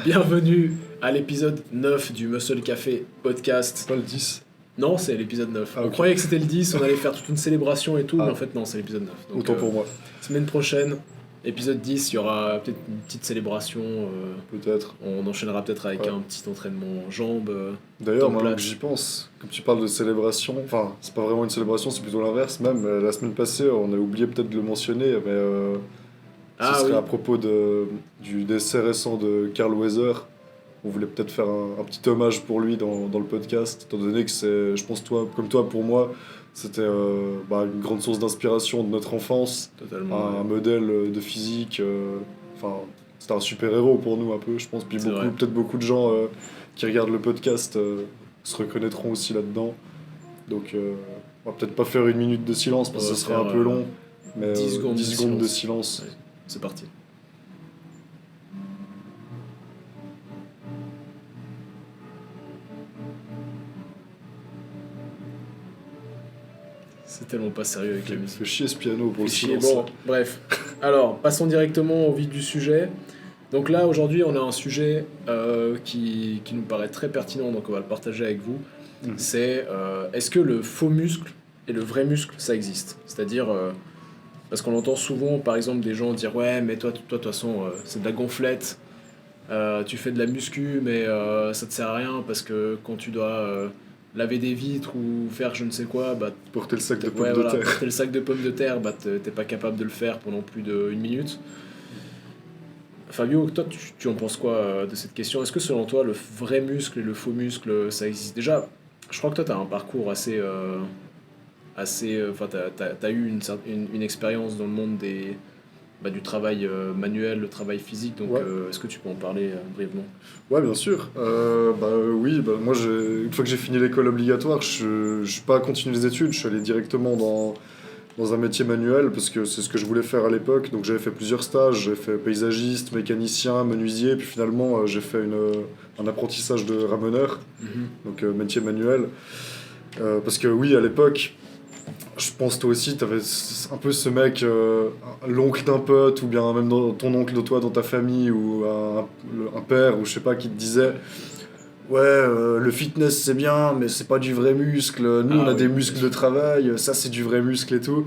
Bienvenue à l'épisode 9 du Muscle Café podcast. Pas le 10. Non, c'est l'épisode 9. Ah, On ok. croyait que c'était le 10, on allait faire toute une célébration et tout, mais en fait non, c'est l'épisode 9. Donc, Autant pour moi, semaine prochaine, épisode 10, il y aura peut-être une petite célébration. peut-être. On enchaînera peut-être avec Ouais. un petit entraînement jambes. D'ailleurs, Temps maintenant plat. que j'y pense, comme tu parles de célébration, enfin, c'est pas vraiment une célébration, c'est plutôt l'inverse même. La semaine passée, on a oublié peut-être de le mentionner, mais ce serait oui. à propos du décès récent de Carl Weiser. On voulait peut-être faire un petit hommage pour lui dans le podcast, étant donné que c'est, je pense, comme toi, pour moi, c'était une grande source d'inspiration de notre enfance, Totalement. un modèle de physique. Enfin, c'était un super-héros pour nous un peu, je pense. Puis C'est vrai. peut-être beaucoup de gens qui regardent le podcast se reconnaîtront aussi là-dedans. Donc, on va peut-être pas faire une minute de silence parce On que va ce serait faire, un peu long. Mais 10 secondes, 10 secondes de silence. Ouais, c'est parti. C'est tellement pas sérieux avec la musique. Fait chier ce piano pour le Chier. silence. Bon, bref. Alors, passons directement au vif du sujet. Donc là, aujourd'hui, on a un sujet qui nous paraît très pertinent, donc on va le partager avec vous. Mhm. C'est est-ce que le faux muscle et le vrai muscle, ça existe? C'est-à-dire, parce qu'on entend souvent, par exemple, des gens dire « Ouais, mais toi de toute façon, c'est de la gonflette. Tu fais de la muscu, mais ça te sert à rien parce que quand tu dois laver des vitres ou faire je ne sais quoi, bah Porter le sac de pommes ouais, de voilà, terre. porter le sac de pommes de terre, bah t'es pas capable de le faire pendant plus d'une minute. » Fabio, toi, tu en penses quoi de cette question? Est-ce que selon toi, le vrai muscle et le faux muscle, ça existe? Déjà, je crois que toi, tu as un parcours assez... Enfin, t'as eu une expérience dans le monde du travail manuel, le travail physique, donc Ouais. est-ce que tu peux en parler brièvement? Ouais, bien sûr. Oui, moi, une fois que j'ai fini l'école obligatoire, je suis pas continué les études, je suis allé directement dans un métier manuel parce que c'est ce que je voulais faire à l'époque. Donc j'avais fait plusieurs stages, j'ai fait paysagiste, mécanicien, menuisier, puis finalement j'ai fait un apprentissage de ramoneur, donc métier manuel. Parce que oui, à l'époque, je pense toi aussi, t'avais un peu ce mec, l'oncle d'un pote, ou bien même ton oncle de toi dans ta famille, ou un père, ou je sais pas, qui te disait ouais, le fitness c'est bien, mais c'est pas du vrai muscle. Nous on a oui, des bien muscles sûr. de travail, ça c'est du vrai muscle et tout.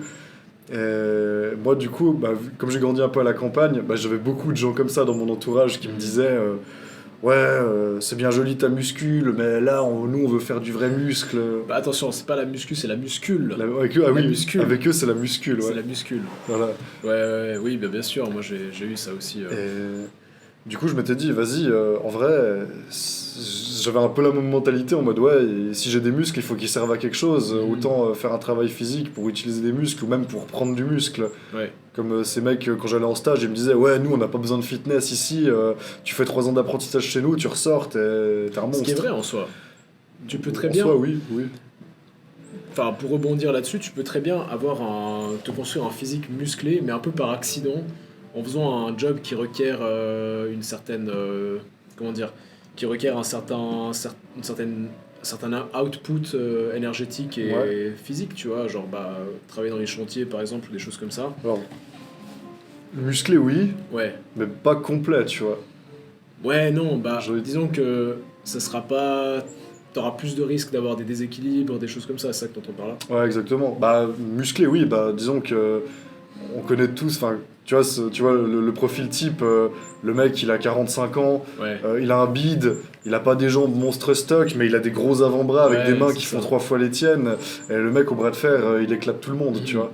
Et moi du coup, comme j'ai grandi un peu à la campagne, j'avais beaucoup de gens comme ça dans mon entourage qui me disaient ouais, c'est bien joli ta muscule, mais là nous on veut faire du vrai muscle. Bah attention, c'est pas la muscu, c'est la muscule. Avec eux, ah La oui, muscule. avec eux c'est la muscule, ouais. C'est la muscule. Voilà. Oui, bien sûr, moi j'ai eu ça aussi. Et du coup, je m'étais dit, vas-y, en vrai, j'avais un peu la même mentalité en mode, ouais, et si j'ai des muscles, il faut qu'ils servent à quelque chose. Autant faire un travail physique pour utiliser des muscles ou même pour prendre du muscle. Ouais. Comme ces mecs, quand j'allais en stage, ils me disaient, ouais, nous, on n'a pas besoin de fitness ici, tu fais 3 ans d'apprentissage chez nous, tu ressors, t'es un Ce monstre. qui est vrai en soi. Tu peux très En bien... soi, oui, oui. Enfin, pour rebondir là-dessus, tu peux très bien te construire un physique musclé, mais un peu par accident, en faisant un job qui requiert une certaine, comment dire, qui requiert un certain output énergétique et Ouais. physique, tu vois, genre travailler dans les chantiers par exemple ou des choses comme ça. Alors, musclé, oui, Ouais, mais pas complet, tu vois. ouais, non, J'ai- disons que ça sera pas, t'auras plus de risques d'avoir des déséquilibres, des choses comme ça, c'est ça que t'entends par là. Ouais, exactement. Musclé, oui, disons que on connaît tous, enfin, tu vois le profil type, le mec, il a 45 ans, Ouais. il a un bide, il a pas des jambes monstre stock, mais il a des gros avant-bras avec Ouais, des mains c'est qui ça. font 3 fois les tiennes, et le mec au bras de fer, il éclate tout le monde, tu vois.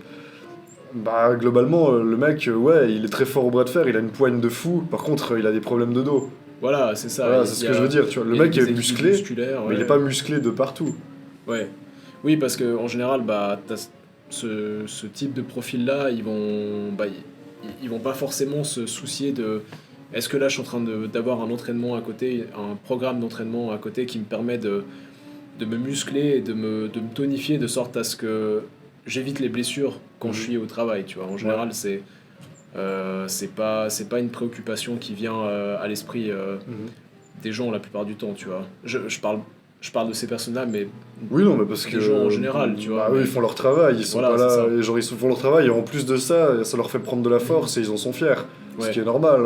Globalement, le mec, ouais, il est très fort au bras de fer, il a une poigne de fou, par contre, il a des problèmes de dos. Voilà, c'est ça. Voilà, Il c'est ce y que a- je veux dire, tu vois. Le il y a mec des est déséquilibres musclé, musculaires, mais il ouais. est pas musclé de partout. Ouais. Oui, parce que en général, t'as ce type de profil-là, ils vont pas forcément se soucier de est-ce que là je suis en train d'avoir un entraînement à côté, un programme d'entraînement à côté qui me permet de me muscler et de me tonifier de sorte à ce que j'évite les blessures quand je suis au travail, tu vois. En général, c'est pas une préoccupation qui vient à l'esprit des gens la plupart du temps, tu vois. Je parle de ces personnes-là, mais Oui, non, mais parce que. des gens en général, tu vois, Eux, mais- ils font leur travail, ils sont Voilà, pas c'est là. ça. Et genre, ils font leur travail, et en plus de ça, ça leur fait prendre de la force, et ils en sont fiers. Ce Ouais. qui est normal.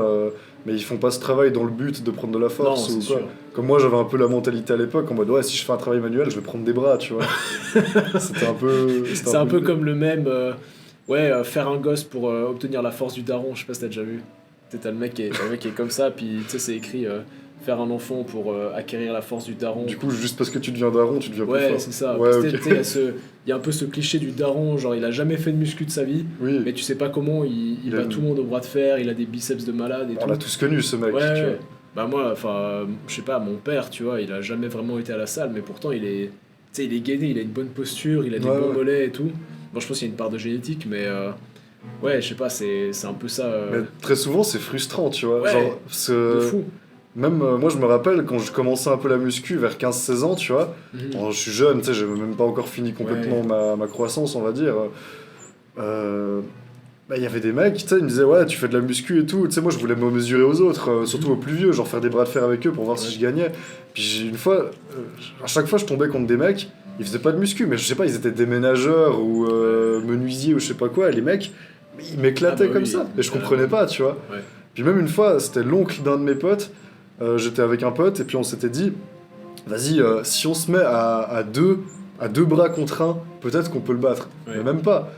mais ils font pas ce travail dans le but de prendre de la force Non, ou c'est quoi. sûr. Comme moi, j'avais un peu la mentalité à l'époque, en mode, ouais, si je fais un travail manuel, je vais prendre des bras, tu vois. C'était un peu... C'est un peu comme le même, faire un gosse pour obtenir la force du daron, je sais pas si t'as déjà vu. T'as le mec qui est comme ça, puis tu sais, c'est écrit faire un enfant pour acquérir la force du daron. Du coup, juste parce que tu deviens daron, tu deviens plus Ouais, fort. c'est ça. Ouais, Parce que, ok. tu sais, il y a un peu ce cliché du daron, genre il a jamais fait de muscu de sa vie, Oui, mais tu sais pas comment, il Il a bat une- tout le monde au bras de fer, il a des biceps de malade et on tout. l'a tous connu, ce mec, Ouais, tu vois. ouais. Bah moi, enfin, je sais pas, mon père, tu vois, il a jamais vraiment été à la salle, mais pourtant tu sais, il est gainé, il a une bonne posture, il a des Ouais, bons ouais. mollets et tout. Bon, je pense qu'il y a une part de génétique, mais ouais, je sais pas, c'est un peu ça, Mais très souvent, c'est frustrant, tu vois. Ouais, Genre, parce de que fou. même moi, je me rappelle quand je commençais un peu la muscu vers 15-16 ans, tu vois. Mhm. Bon, je suis jeune, tu sais, j'ai même pas encore fini complètement Ouais. ma croissance, on va dire. Bah, il y avait des mecs, tu sais, ils me disaient, ouais, tu fais de la muscu et tout. Tu sais, moi, je voulais me mesurer aux autres, surtout aux plus vieux, genre faire des bras de fer avec eux pour voir si Ouais. je gagnais. Puis une fois, à chaque fois, je tombais contre des mecs, ils faisaient pas de muscu, mais je sais pas, ils étaient déménageurs ou menuisiers ou je sais pas quoi, et les mecs, ils m'éclataient Ah bah comme oui, ça. Et je carrément. comprenais pas, tu vois. Ouais. Puis même une fois, c'était l'oncle d'un de mes potes, j'étais avec un pote, et puis on s'était dit, vas-y, si on se met à deux bras contre un, peut-être qu'on peut le battre. Ouais. Mais même pas.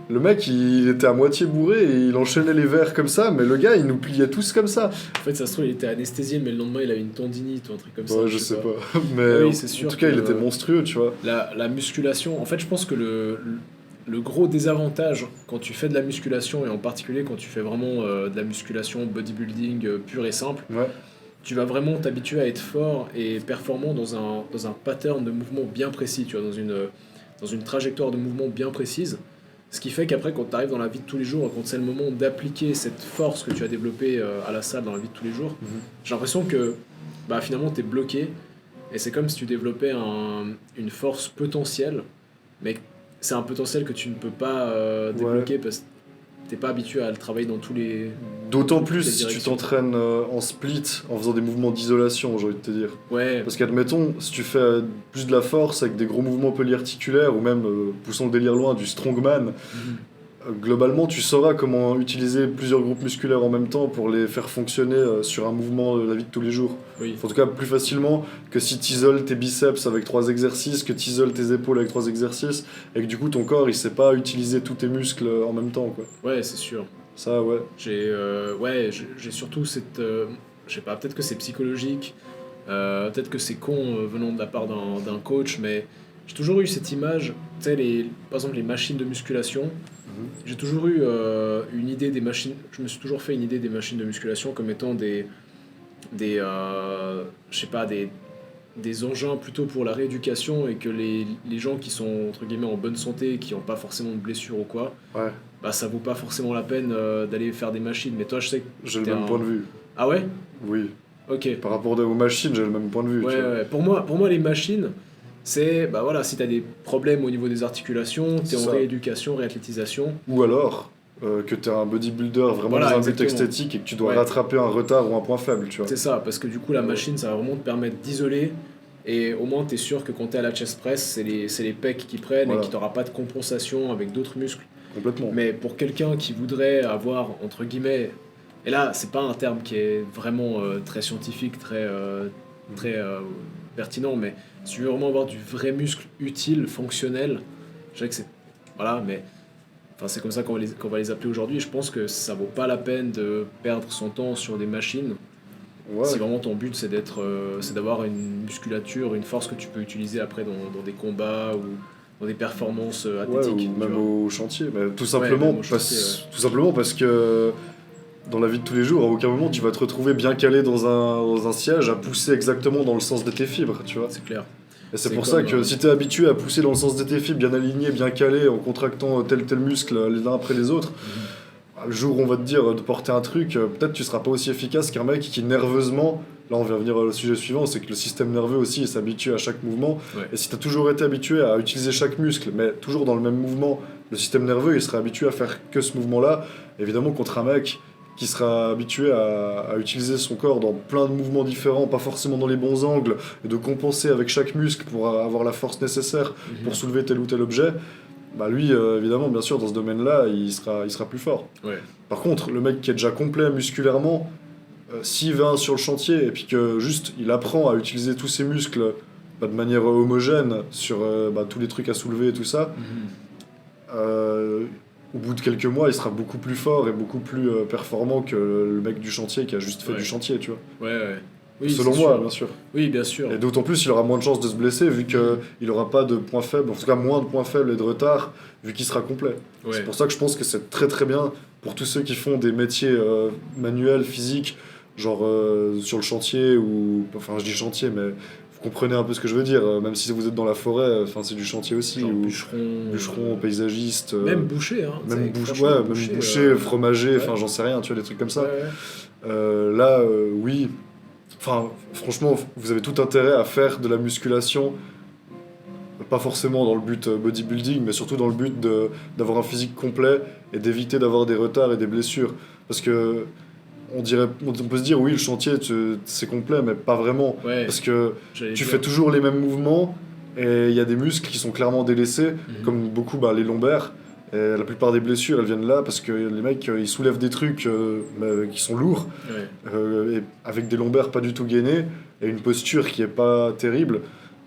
Le mec, il était à moitié bourré et il enchaînait les verres comme ça, mais le gars, il nous pliait tous comme ça. En fait, ça se trouve, il était anesthésié, mais le lendemain, il avait une tendinite ou un truc comme ça. Ouais, je sais pas. Mais Ah oui, en c'est sûr tout cas, que- il était monstrueux, tu vois. La musculation, en fait, je pense que le gros désavantage quand tu fais de la musculation, et en particulier quand tu fais vraiment de la musculation bodybuilding pure et simple, Ouais, tu vas vraiment t'habituer à être fort et performant dans un pattern de mouvement bien précis, tu vois, dans une trajectoire de mouvement bien précise. Ce qui fait qu'après, quand tu arrives dans la vie de tous les jours, quand c'est le moment d'appliquer cette force que tu as développée à la salle dans la vie de tous les jours, Mhm. j'ai l'impression que bah, finalement tu es bloqué. Et c'est comme si tu développais une force potentielle, mais c'est un potentiel que tu ne peux pas débloquer parce que tu n'es pas habitué à le travailler dans tous les. D'autant toutes plus les si tu directions. t'entraînes en split, en faisant des mouvements d'isolation, j'ai envie de te dire. Ouais, Parce qu'admettons, si tu fais plus de la force avec des gros mouvements polyarticulaires, ou même, poussons le délire loin, du strongman, mhm, globalement, tu sauras comment utiliser plusieurs groupes musculaires en même temps pour les faire fonctionner sur un mouvement de la vie de tous les jours. oui. En tout cas, plus facilement que si tu isoles tes biceps avec 3 exercices, que tu isoles tes épaules avec 3 exercices, et que du coup ton corps il sait pas utiliser tous tes muscles en même temps, quoi. Ouais, c'est sûr. Ça, ouais. J'ai surtout cette. Je sais pas, peut-être que c'est psychologique, peut-être que c'est con venant de la part d'un coach, mais j'ai toujours eu cette image, tu sais, par exemple les machines de musculation. J'ai toujours eu une idée des machines. Je me suis toujours fait une idée des machines de musculation comme étant je sais pas, des engins plutôt pour la rééducation et que les gens qui sont entre guillemets en bonne santé, qui n'ont pas forcément de blessures ou quoi, Ouais, bah ça vaut pas forcément la peine d'aller faire des machines. Mais toi, je sais que j'ai le t'es même point de vue. Ah ouais? Oui. Ok. Par rapport aux machines, j'ai le même point de vue. Ouais, tu vois. ouais. Pour moi, les machines, c'est bah voilà, si t'as des problèmes au niveau des articulations, t'es C'est en ça. rééducation, réathlétisation. Ou alors que tu es un bodybuilder vraiment Voilà, dans un but exactement. esthétique et que tu dois Ouais. rattraper un retard ou un point faible, tu vois. C'est ça, parce que du coup, la Ouais. machine, ça va vraiment te permettre d'isoler. Et au moins, tu es sûr que quand tu es à la chest press, c'est les pecs qui prennent Voilà. et qu'il n'y aura pas de compensation avec d'autres muscles. Complètement. Mais pour quelqu'un qui voudrait avoir, entre guillemets, et là, c'est pas un terme qui est vraiment très scientifique, très pertinent, mais si tu veux vraiment avoir du vrai muscle utile, fonctionnel, je sais que c'est. Voilà, mais. Enfin, c'est comme ça qu'on va les appeler aujourd'hui. Je pense que ça vaut pas la peine de perdre son temps sur des machines. Ouais. Si vraiment ton but c'est d'avoir une musculature, une force que tu peux utiliser après dans des combats ou dans des performances Ouais, athlétiques. ou tu même vois. au chantier. Mais tout simplement, même au chantier, tout simplement parce que dans la vie de tous les jours, à aucun moment tu vas te retrouver bien calé dans un siège à pousser exactement dans le sens de tes fibres, tu vois. C'est clair. Et c'est C'est pour ça comme, que si tu es habitué à pousser dans le sens de tes fibres, bien aligné, bien calé, en contractant tel muscle les uns après les autres, le jour où on va te dire de porter un truc, peut-être tu seras pas aussi efficace qu'un mec qui nerveusement, là on vient venir au sujet suivant, c'est que le système nerveux aussi il s'habitue à chaque mouvement. Ouais. Et si tu as toujours été habitué à utiliser chaque muscle, mais toujours dans le même mouvement, le système nerveux il sera habitué à faire que ce mouvement-là. Évidemment, contre un mec qui sera habitué à utiliser son corps dans plein de mouvements différents, pas forcément dans les bons angles, et de compenser avec chaque muscle pour avoir la force nécessaire pour soulever tel ou tel objet, bah lui, évidemment, bien sûr, dans ce domaine-là, il sera plus fort. Ouais. Par contre, le mec qui est déjà complet musculairement, s'il va sur le chantier et puis que juste il apprend à utiliser tous ses muscles de manière homogène sur tous les trucs à soulever et tout ça, au bout de quelques mois, il sera beaucoup plus fort et beaucoup plus performant que le mec du chantier qui a juste fait du chantier, tu vois. Ouais. Oui, selon moi, bien sûr. Oui, bien sûr. Et d'autant plus, il aura moins de chances de se blesser vu qu'il n'aura pas de points faibles, en tout cas moins de points faibles et de retard, vu qu'il sera complet. Ouais. C'est pour ça que je pense que c'est très très bien pour tous ceux qui font des métiers manuels, physiques, genre sur le chantier, ou. Enfin, je dis chantier, mais vous comprenez un peu ce que je veux dire, même si vous êtes dans la forêt, c'est du chantier aussi. Genre ou bûcheron, paysagiste. même boucher, hein. Même boucher, fromager, enfin j'en sais rien, tu vois, des trucs comme ça. Là, oui. Enfin, franchement, vous avez tout intérêt à faire de la musculation, pas forcément dans le but bodybuilding, mais surtout dans le but d'avoir un physique complet et d'éviter d'avoir des retards et des blessures. Parce que on peut se dire, oui, le chantier, c'est complet, mais pas vraiment. Ouais, parce que tu fais toujours les mêmes mouvements et il y a des muscles qui sont clairement délaissés, comme beaucoup les lombaires. Et la plupart des blessures, elles viennent là parce que les mecs, ils soulèvent des trucs qui sont lourds, et avec des lombaires pas du tout gainés, et une posture qui est pas terrible.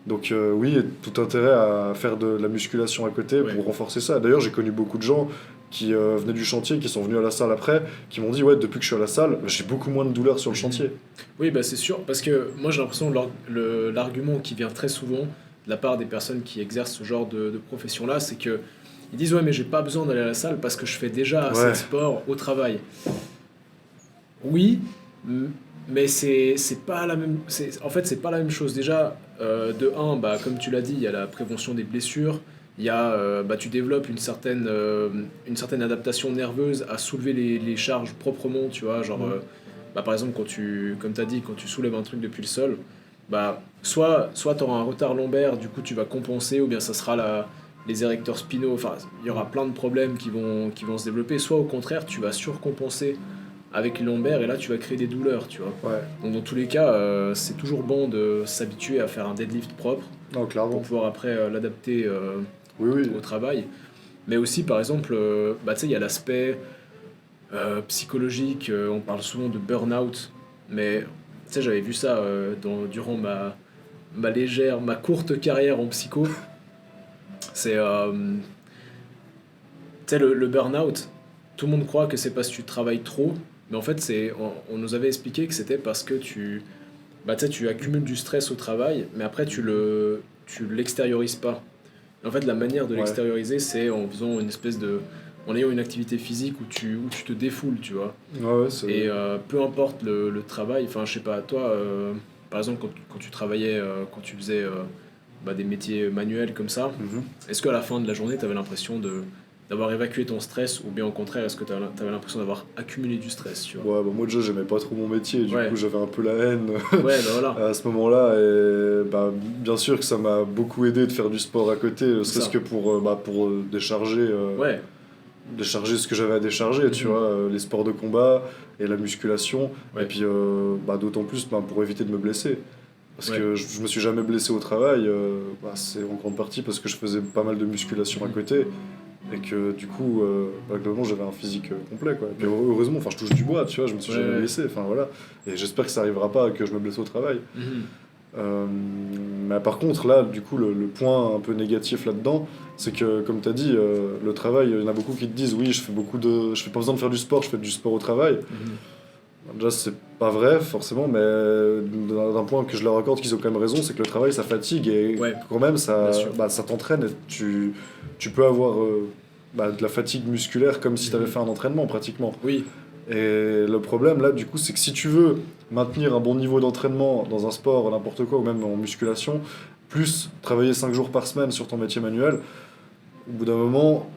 Donc oui, tout intérêt à faire de la musculation à côté pour renforcer ça. D'ailleurs, j'ai connu beaucoup de gens qui venaient du chantier, qui sont venus à la salle après, qui m'ont dit, ouais, depuis que je suis à la salle, j'ai beaucoup moins de douleurs sur le chantier. Oui, c'est sûr, parce que moi j'ai l'impression que l'argument qui vient très souvent de la part des personnes qui exercent ce genre de profession-là, c'est que ils disent, ouais, mais j'ai pas besoin d'aller à la salle parce que je fais déjà assez de sport au travail. Oui, mais c'est pas la même. En fait, c'est pas la même chose. Déjà, de un, comme tu l'as dit, il y a la prévention des blessures. Il y a, tu développes une certaine adaptation nerveuse à soulever les charges proprement, tu vois. Genre, par exemple, comme tu as dit, quand tu soulèves un truc depuis le sol, soit tu auras un retard lombaire, du coup tu vas compenser, ou bien ça sera les érecteurs spinaux, enfin, il y aura plein de problèmes qui vont se développer, soit au contraire, tu vas surcompenser avec les lombaires et là tu vas créer des douleurs, tu vois. Ouais. Donc dans tous les cas, c'est toujours bon de s'habituer à faire un deadlift propre pour pouvoir après l'adapter au travail. Mais aussi, par exemple, tu sais, il y a l'aspect psychologique, on parle souvent de burn-out, mais tu sais, j'avais vu ça durant ma courte carrière en psycho. C'est tu sais, le burn-out, tout le monde croit que c'est parce que tu travailles trop, mais en fait on nous avait expliqué que c'était parce que tu accumules du stress au travail, mais après tu l'extériorises pas. En fait, la manière de l'extérioriser, c'est en faisant en ayant une activité physique où tu te défoules, tu vois. Et peu importe le travail, enfin je sais pas, toi par exemple quand tu travaillais, quand tu faisais des métiers manuels comme ça, est-ce qu'à la fin de la journée, tu avais l'impression d'avoir évacué ton stress, ou bien au contraire, est-ce que tu avais l'impression d'avoir accumulé du stress, tu vois? Moi déjà, j'aimais pas trop mon métier, du coup j'avais un peu la haine voilà. à ce moment-là, et bien sûr que ça m'a beaucoup aidé de faire du sport à côté, serait-ce que pour décharger ce que j'avais à décharger, tu vois, les sports de combat et la musculation, et puis d'autant plus pour éviter de me blesser. Parce que je me suis jamais blessé au travail, c'est en grande partie parce que je faisais pas mal de musculation à côté, et que du coup, globalement, j'avais un physique complet, quoi. Et puis heureusement, je touche du bois, tu vois, je me suis jamais blessé, voilà. Et j'espère que ça arrivera pas que je me blesse au travail. Mais par contre, là, du coup, le point un peu négatif là-dedans, c'est que, comme tu as dit, le travail, il y en a beaucoup qui te disent, oui, je fais pas besoin de faire du sport, je fais du sport au travail. Déjà, c'est pas vrai, forcément, mais d'un point que je leur accorde qu'ils ont quand même raison, c'est que le travail, ça fatigue, et quand même, ça t'entraîne, et tu peux avoir de la fatigue musculaire comme si tu avais fait un entraînement, pratiquement. Oui. Et le problème, là, du coup, c'est que si tu veux maintenir un bon niveau d'entraînement dans un sport, n'importe quoi, ou même en musculation, plus travailler 5 jours par semaine sur ton métier manuel, au bout d'un moment,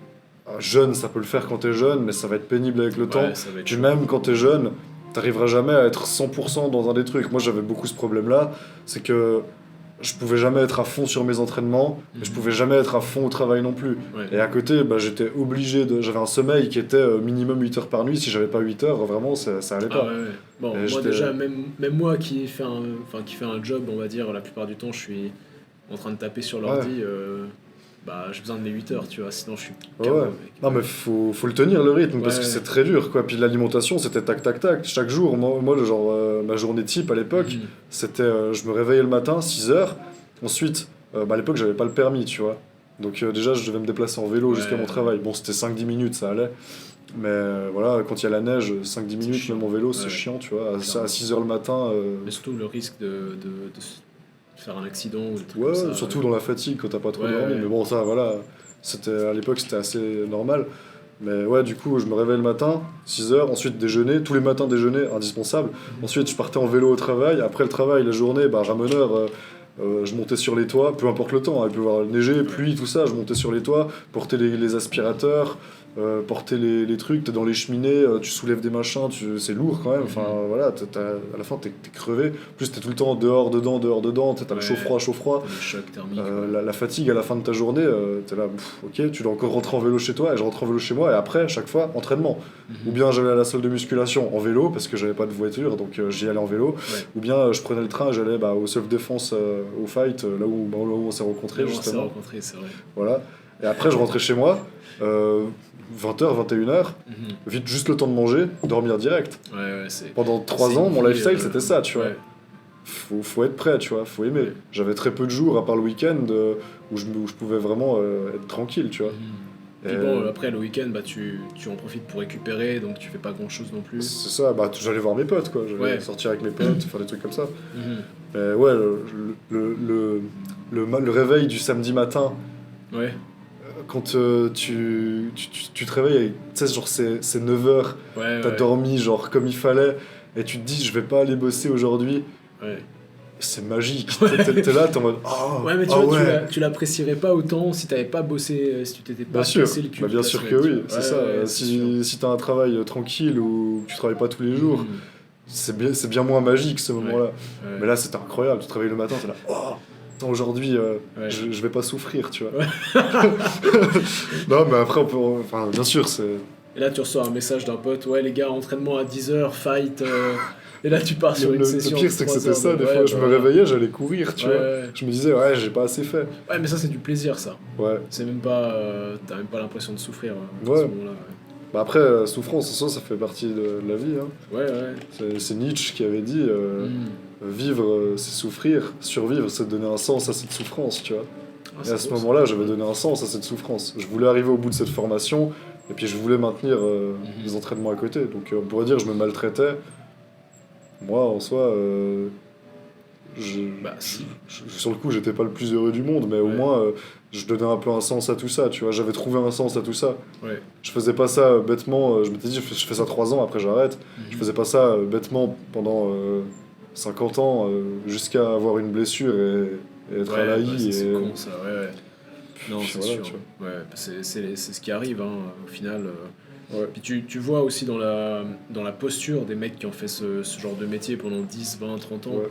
jeune, ça peut le faire quand t'es jeune, mais ça va être pénible avec le temps. Puis même quand t'es jeune, t'arriveras jamais à être 100% dans un des trucs. Moi, j'avais beaucoup ce problème-là, c'est que je pouvais jamais être à fond sur mes entraînements, mais je pouvais jamais être à fond au travail non plus. Et à côté, j'étais obligé j'avais un sommeil qui était minimum 8 heures par nuit. Si j'avais pas 8 heures, vraiment, ça allait pas. Bon, moi déjà, même moi qui fais un job, on va dire, la plupart du temps, je suis en train de taper sur l'ordi. bah j'ai besoin de mes 8 heures, tu vois, sinon je suis Ouais, KO, ouais. mec. Non, mais faut le tenir le rythme parce que Ouais. c'est très dur, quoi. Puis l'alimentation, c'était tac, tac, tac. Chaque jour, moi genre, ma journée type à l'époque, Mhm. c'était je me réveillais le matin, 6 heures. Ensuite, à l'époque, j'avais pas le permis, tu vois. Donc, déjà, je devais me déplacer en vélo jusqu'à mon Ouais, travail. Bon, c'était 5-10 minutes, ça allait. Mais voilà, quand il y a la neige, 5-10 minutes, chiant. même en vélo, c'est Ouais, chiant, tu vois. clairement. À 6 heures le matin, Mais surtout le risque de se faire un accident ou des trucs ouais, comme ça. surtout dans la fatigue quand t'as pas trop Ouais, dormi. ouais. Mais bon, ça, voilà, à l'époque, c'était assez normal. Mais ouais, du coup, je me réveillais le matin, 6 heures, ensuite déjeuner, tous les matins déjeuner, indispensable. Mhm. Ensuite, je partais en vélo au travail. Après le travail, la journée, bah, ramoneur, je montais sur les toits, peu importe le temps, hein, il peut y avoir neiger, pluie, tout ça, je montais sur les toits, portais les aspirateurs, porter les trucs, t'es dans les cheminées, tu soulèves des machins, c'est lourd quand même, enfin Mhm. voilà, à la fin t'es crevé, en plus t'es tout le temps dehors, dedans, t'as le Ouais. chaud froid. Le choc thermique. La fatigue à la fin de ta journée, t'es là, ok, tu dois encore rentrer en vélo chez toi, et je rentre en vélo chez moi, et après, à chaque fois, entraînement. Mhm. Ou bien j'allais à la salle de musculation en vélo, parce que j'avais pas de voiture, donc j'y allais en vélo. Ouais. Ou bien je prenais le train, j'allais au self-défense, au fight, là où on s'est rencontrés, On s'est justement. rencontrés, c'est vrai. Voilà. Et après, je rentrais chez moi, 20h, 21h, Mhm. vite juste le temps de manger, dormir direct. Ouais, ouais, c'est. Pendant 3 c'est ans, une mon vie, lifestyle, c'était ça, tu vois. ouais. Faut être prêt, tu vois, faut aimer. Ouais. J'avais très peu de jours, à part le week-end, où je pouvais vraiment être tranquille, tu vois. Mhm. Et Puis bon, après le week-end, bah, tu en profites pour récupérer, donc tu fais pas grand chose non plus. c'est ça, bah, j'allais voir mes potes, quoi. J'allais Ouais. sortir avec mes potes, faire des trucs comme ça. Mhm. Mais ouais, le réveil du samedi matin, Ouais, quand tu te réveilles, tu sais, genre c'est 9 heures, ouais, t'as ouais. dormi genre comme il fallait, et tu te dis je vais pas aller bosser aujourd'hui, Ouais. c'est magique. Ouais. T'es là, t'es en mode ah Ouais, mais tu ah vois, ouais. tu l'apprécierais pas autant si t'avais pas bossé, si tu t'étais pas Bien sûr, cassé le cul bah toute bien la sûr que semaine, tu oui, vois. c'est Ouais, ça. ouais, c'est sûr. Si t'as un travail tranquille ou que tu travailles pas tous les jours, Mhm. c'est bien moins magique ce moment-là. Ouais. Mais là, c'était incroyable. Tu te réveilles le matin, t'es là, oh, attends, aujourd'hui, Ouais. je vais pas souffrir, tu vois. Ouais. Non, mais après, enfin, bien sûr, c'est. Et là, tu reçois un message d'un pote, ouais, les gars, entraînement à 10h, fight. Et là, tu pars sur une Le session. pire, de c'est que 3 c'était heures ça, de- des ouais, fois. Je bah, me réveillais, j'allais courir, tu ouais, vois. ouais. Je me disais, ouais, j'ai pas assez fait. Ouais, mais ça, c'est du plaisir, ça. Ouais. C'est même pas. T'as même pas l'impression de souffrir à Ouais. ce moment-là. Bah après, souffrance, ça fait partie de la vie. Hein. Ouais, ouais. C'est Nietzsche qui avait dit Mhm. vivre, c'est souffrir, survivre, c'est donner un sens à cette souffrance, tu vois. Ah, Et c'est à ce beau, ça. moment-là, j'avais donné un sens à cette souffrance. Je voulais arriver au bout de cette formation, et puis je voulais maintenir les entraînements à côté. Donc on pourrait dire que je me maltraitais. Moi, en soi, Bah, si. sur le coup, j'étais pas le plus heureux du monde, mais au Ouais. moins, je donnais un peu un sens à tout ça, tu vois. J'avais trouvé un sens à tout ça. Ouais. Je faisais pas ça bêtement, je m'étais dit, je fais ça 3 ans, après j'arrête. Je Mhm. faisais pas ça bêtement pendant 50 ans, jusqu'à avoir une blessure et être à Ouais, la bah, ça, c'est et... con, ça. Ouais, ouais. Non, Puis c'est voilà, sûr. tu Ouais, bah, c'est ce qui arrive, hein, au final. Ouais. Puis tu vois aussi dans la posture des mecs qui ont fait ce genre de métier pendant 10, 20, 30 ans. Ouais.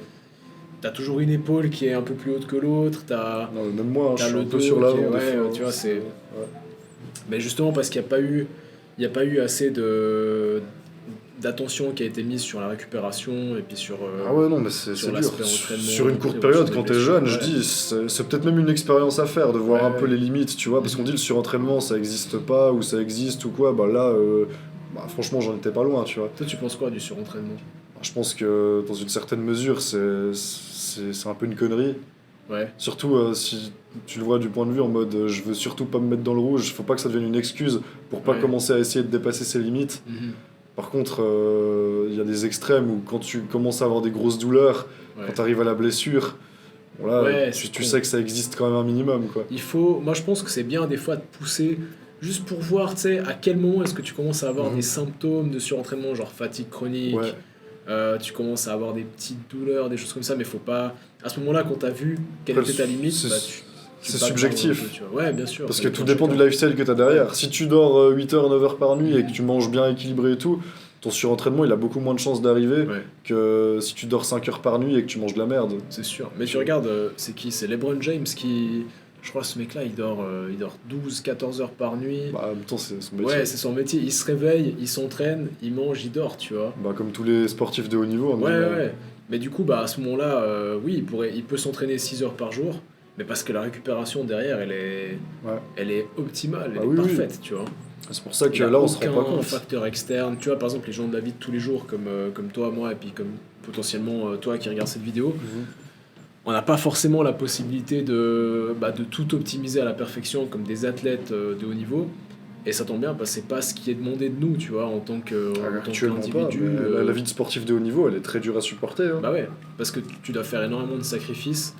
T'as toujours une épaule qui est un peu plus haute que l'autre, t'as Non, mais même moi, hein, je t'as suis le un peu dos sur l'avant qui est- des ouais, fois, tu vois, c'est... ouais. Mais justement parce qu'il n'y a pas eu assez d'attention qui a été mise sur la récupération et puis sur... Ah ouais, non, mais c'est sur dur. l'aspect entraînement, Sur une courte sur période, les quand t'es blessures, jeune, je ouais. dis, c'est peut-être même une expérience à faire, de voir Ouais, un peu ouais. les limites, tu vois, parce qu'on dit le surentraînement, ça existe pas, ou ça existe, ou quoi, bah là, franchement, j'en étais pas loin, tu vois. Toi, tu penses quoi du surentraînement? Je pense que, dans une certaine mesure, c'est un peu une connerie. Ouais. Surtout si tu le vois du point de vue en mode je veux surtout pas me mettre dans le rouge, faut pas que ça devienne une excuse pour pas Ouais. commencer à essayer de dépasser ses limites. Mhm. Par contre, il y a des extrêmes où quand tu commences à avoir des grosses douleurs, Ouais. quand tu arrives à la blessure, voilà, Ouais, tu c'est tu con. sais que ça existe quand même un minimum, quoi. Moi je pense que c'est bien des fois de pousser juste pour voir, tu sais, à quel moment est-ce que tu commences à avoir Mhm. des symptômes de surentraînement, genre fatigue chronique, Ouais. tu commences à avoir des petites douleurs, des choses comme ça, mais faut pas... À ce moment-là, quand t'as vu quelle Après, était ta limite, c'est- bah, tu c'est backdowns subjectif. un peu, tu vois. Ouais, bien sûr. Parce ça que dépend tout de dépend du chacun. lifestyle que tu as derrière. Si tu dors 8 heures, 9 heures par nuit et que tu manges bien équilibré et tout, ton surentraînement il a beaucoup moins de chances d'arriver Ouais, que si tu dors 5 heures par nuit et que tu manges de la merde. c'est sûr. Mais tu regardes, c'est qui? C'est LeBron James qui... Je crois que ce mec-là, il dort 12, 14 heures par nuit. Bah, en même temps, c'est son métier. Ouais, c'est son métier. Il se réveille, il s'entraîne, il mange, il dort, tu vois. Bah, comme tous les sportifs de haut niveau. Ouais, ouais. Mais du coup, bah, à ce moment-là, oui, il peut s'entraîner 6 heures par jour, Mais parce que la récupération derrière, Ouais. elle est optimale, elle Ah est oui, oui. parfaite, tu vois. C'est pour ça Il que y a là, on se rend pas aucun compte. facteur externe. Tu vois, par exemple, les gens de la vie de tous les jours, comme toi, moi, et puis comme potentiellement toi qui regarde cette vidéo, Mhm. on n'a pas forcément la possibilité de tout optimiser à la perfection comme des athlètes de haut niveau. Et ça tombe bien parce que c'est pas ce qui est demandé de nous, tu vois, en tant Actuellement pas, qu'individu. mais la vie de sportif de haut niveau, elle est très dure à supporter. Hein. Bah ouais, parce que tu dois faire énormément de sacrifices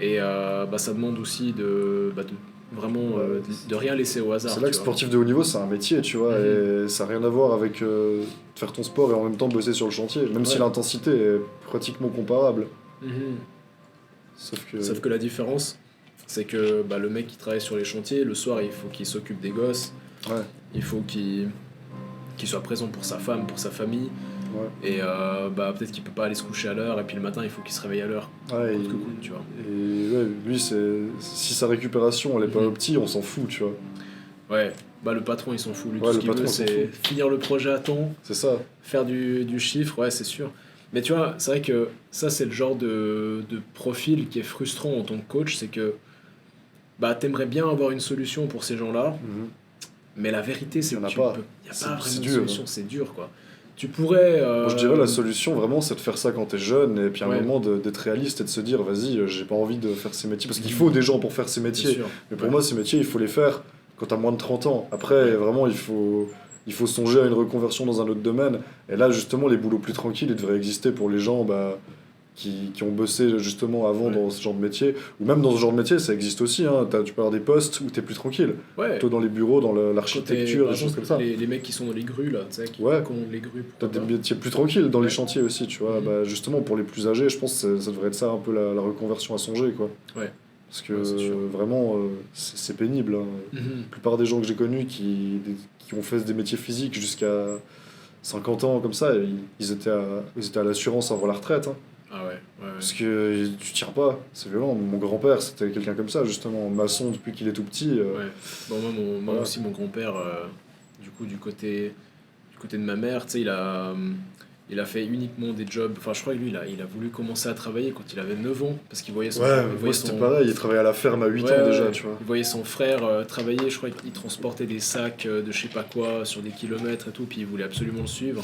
et ça demande aussi de vraiment Ouais. de rien laisser au hasard. C'est là que tu vois. sportif de haut niveau, c'est un métier, tu vois, Mhm. et ça n'a rien à voir avec faire ton sport et en même temps bosser sur le chantier, même si Ouais. l'intensité est pratiquement comparable. Mhm. Sauf que. Sauf que la différence, c'est que le mec qui travaille sur les chantiers, le soir, il faut qu'il s'occupe des gosses, Ouais, il faut qu'il soit présent pour sa femme, pour sa famille, ouais. et peut-être qu'il peut pas aller se coucher à l'heure, et puis le matin, il faut qu'il se réveille à l'heure. Ouais, Coûte que coûte, tu vois. et ouais, lui, si sa récupération elle est pas Mhm. opti, on s'en fout, tu vois. Ouais, le patron, il s'en fout. Lui, Ouais, tout ce le qu'il patron, veut, il s'en c'est finir le projet à temps, C'est ça. faire du chiffre, ouais, c'est sûr. Mais tu vois, c'est vrai que ça, c'est le genre de profil qui est frustrant en tant que coach, c'est que t'aimerais bien avoir une solution pour ces gens-là, Mhm. mais la vérité, c'est Il y en que a tu pas. peux. Il n'y a C'est- pas c'est vraiment de dur. solution, c'est dur, quoi. Tu pourrais. Moi, je dirais la solution, vraiment, c'est de faire ça quand t'es jeune, et puis à un Ouais. moment d'être réaliste et de se dire, vas-y, j'ai pas envie de faire ces métiers, parce qu'il Mhm. faut des gens pour faire ces C'est métiers. sûr. Mais pour Ouais. moi, ces métiers, il faut les faire quand t'as moins de 30 ans. Après, Ouais. vraiment, il faut songer à une reconversion dans un autre domaine. Et là, justement, les boulots plus tranquilles, ils devraient exister pour les gens qui ont bossé justement avant Ouais. dans ce genre de métier. Ou même dans ce genre de métier, ça existe aussi. Hein. Tu peux avoir des postes où t'es plus tranquille. Ouais. Plutôt dans les bureaux, dans Quand l'architecture, par des choses exemple, comme ça. les mecs qui sont dans les grues, là, tu sais, qui Ouais. commandent les grues, T'as pourquoi des pas. métiers plus tranquilles dans les Ouais. chantiers aussi, tu vois. Mhm. Justement, pour les plus âgés, je pense que ça devrait être ça un peu la reconversion à songer, quoi. Ouais. Parce que Ouais, c'est sûr. vraiment, c'est pénible. Hein. Mhm. La plupart des gens que j'ai connus qui ont fait des métiers physiques jusqu'à 50 ans comme ça, ils étaient à l'assurance avant la retraite. Hein. Ah ouais. Parce que tu tires pas, c'est violent. Mon grand-père, c'était quelqu'un comme ça, justement, maçon depuis qu'il est tout petit. Ouais. Bon, moi Voilà. aussi, mon grand-père, du coup, du côté de ma mère, tu sais, il a fait uniquement des jobs. Enfin, je crois que lui, il a voulu commencer à travailler quand il avait 9 ans, parce qu'il voyait son. Ouais, il moi voyait c'était son- pareil, il travaillait à la ferme à 8 Ouais, ans déjà, ouais. tu vois. Il voyait son frère travailler, je crois qu'il transportait des sacs de je sais pas quoi sur des kilomètres et tout, puis il voulait absolument le suivre.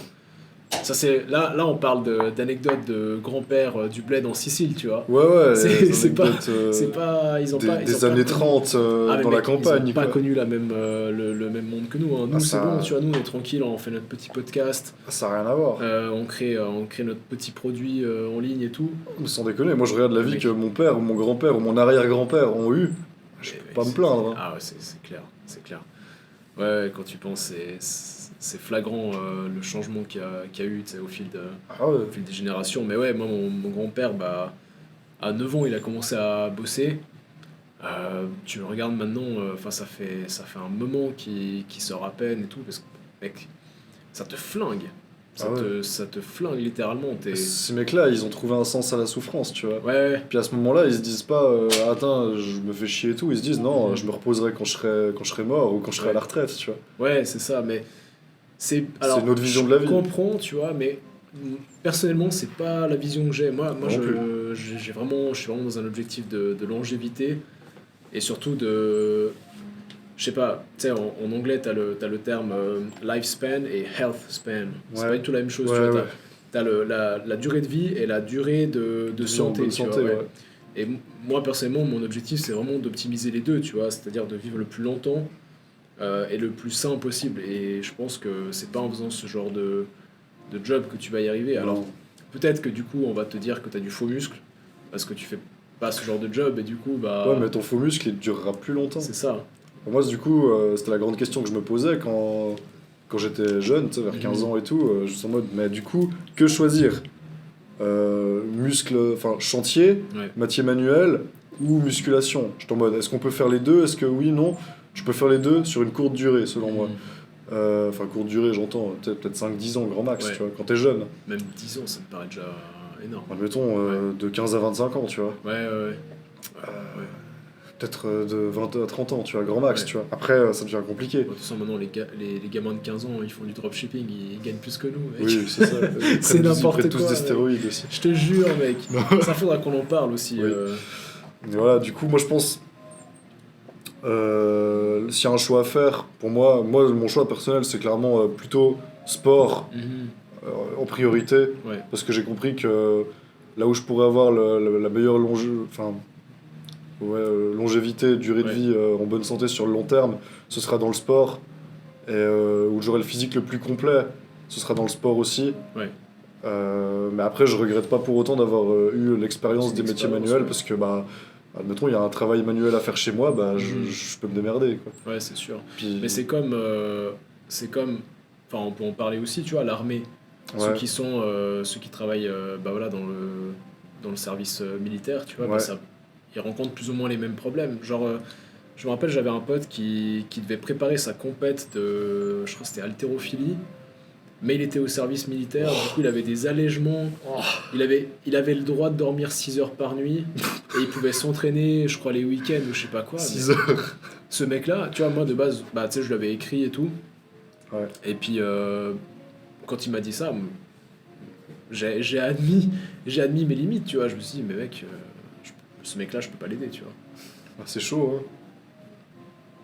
Ça, là, on parle d'anecdotes de grand-père du bled en Sicile, tu vois. Ouais, C'est- les c'est pas- anecdotes, C'est pas. Ils ont pas. Ils des ont pas années connu- 30 Ah, mais dans la mec, campagne, ils ont pas quoi. connu le même monde que nous. Hein. Nous, Ah, c'est ça- bon, tu vois, nous, on est tranquille, on fait notre petit podcast, Ça n'a rien à voir. on crée notre petit produit en ligne et tout. Mais sans déconner, moi je regarde la vie Mec. que mon père ou mon grand-père ou mon arrière-grand-père ont eu. Je Et, peux mec, pas me plaindre. Hein. Ah ouais, c'est clair, c'est clair. Ouais, quand tu penses, c'est flagrant le changement qu'il y a eu, tu sais, au fil Ouais. des générations. Mais ouais, moi, mon grand-père, à 9 ans, il a commencé à bosser. Tu le regardes maintenant, ça fait un moment qu'il sort à peine et tout, parce que, mec, ça te flingue. Ça te flingue littéralement. Ces mecs-là, ils ont trouvé un sens à la souffrance, tu vois. Ouais, Puis à ce moment-là, ils se disent pas attends, je me fais chier et tout. Ils se disent non, je me reposerai quand je serai mort ou quand je serai à la retraite, tu vois. ouais, c'est ça, mais alors, une autre vision de la vie. Je comprends, tu vois, mais personnellement, c'est pas la vision que j'ai. Moi Non je suis vraiment dans un objectif de longévité et surtout de. Je sais pas, tu sais, en anglais, t'as le terme lifespan et health span. C'est Ouais. pas du tout la même chose, Ouais, tu vois. ouais. T'as la durée de vie et la durée de santé, bonne tu vois, santé, ouais. ouais. Et moi, personnellement, mon objectif, c'est vraiment d'optimiser les deux, tu vois, c'est-à-dire de vivre le plus longtemps et le plus sain possible. Et je pense que c'est pas en faisant ce genre de job que tu vas y arriver. Alors, Non. peut-être que du coup, on va te dire que tu as du faux muscle parce que tu fais pas ce genre de job et du coup, Ouais, mais ton faux muscle, il durera plus longtemps. c'est ça. Moi, du coup, c'était la grande question que je me posais quand j'étais jeune, tu sais, vers 15 ans et tout. Je suis en mode, mais du coup, que choisir chantier, Ouais. métier manuel ou musculation. J'étais en mode, est-ce qu'on peut faire les deux? Est-ce que oui, non? Je peux faire les deux sur une courte durée, selon moi. Enfin, courte durée, j'entends, peut-être 5-10 ans, grand max, Ouais. tu vois, quand t'es jeune. Même 10 ans, ça me paraît déjà énorme. Admettons, de 15 à 25 ans, tu vois. Ouais. Peut-être de 20 à 30 ans, tu vois, grand max, Ouais. tu vois. Après, ça devient compliqué. De toute façon, maintenant, les gamins de 15 ans, ils font du dropshipping, ils gagnent plus que nous, mec. Oui, c'est ça. C'est n'importe Ils prennent tous quoi, des mec. stéroïdes aussi. Je te jure, mec. Ça faudra qu'on en parle aussi. Oui. Et voilà, du coup, moi je pense, s'il y a un choix à faire, pour moi, mon choix personnel, c'est clairement plutôt sport Mhm. en priorité, Ouais, parce que j'ai compris que là où je pourrais avoir la meilleure longévité, durée de ouais, vie en bonne santé sur le long terme, ce sera dans le sport. Et où j'aurai le physique le plus complet, ce sera dans le sport aussi. ouais. Mais après, je regrette pas pour autant d'avoir eu l'expérience C'est une des métiers expérience, manuels ouais. parce que, bah, admettons, il y a un travail manuel à faire chez moi, bah, Mhm. je peux me démerder, quoi. Ouais, c'est sûr. Mais Puis, c'est comme, enfin, on peut en parler aussi, tu vois, l'armée. ouais, Ceux qui travaillent, bah voilà, dans le service militaire, tu vois, bah ouais, ça, ils rencontrent plus ou moins les mêmes problèmes. Genre, je me rappelle, j'avais un pote qui devait préparer sa compète de, je crois que c'était haltérophilie, mais il était au service militaire, du coup il avait des allègements, il avait le droit de dormir 6 heures par nuit, et il pouvait s'entraîner, je crois, les week-ends ou je sais pas quoi, mais 6 heures. ce mec-là, tu vois, moi de base, bah tu sais, je l'avais écrit et tout, Ouais. et puis quand il m'a dit ça, j'ai admis mes limites, tu vois, je me suis dit, mais mec, ce mec-là, je peux pas l'aider, tu vois. Ah, c'est chaud, hein.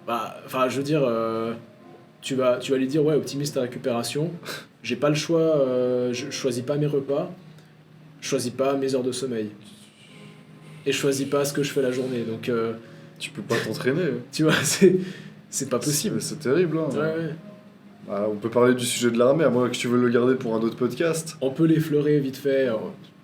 Bah, enfin, je veux dire, tu vas lui dire, ouais, optimise ta récupération. J'ai pas le choix, je choisis pas mes repas, je choisis pas mes heures de sommeil. Et je choisis pas ce que je fais la journée. Donc, Tu peux pas t'entraîner, hein. tu vois, c'est pas possible. C'est terrible, hein. Ouais, ouais. Ah, on peut parler du sujet de l'armée, à moins que tu veux le garder pour un autre podcast. On peut l'effleurer vite fait,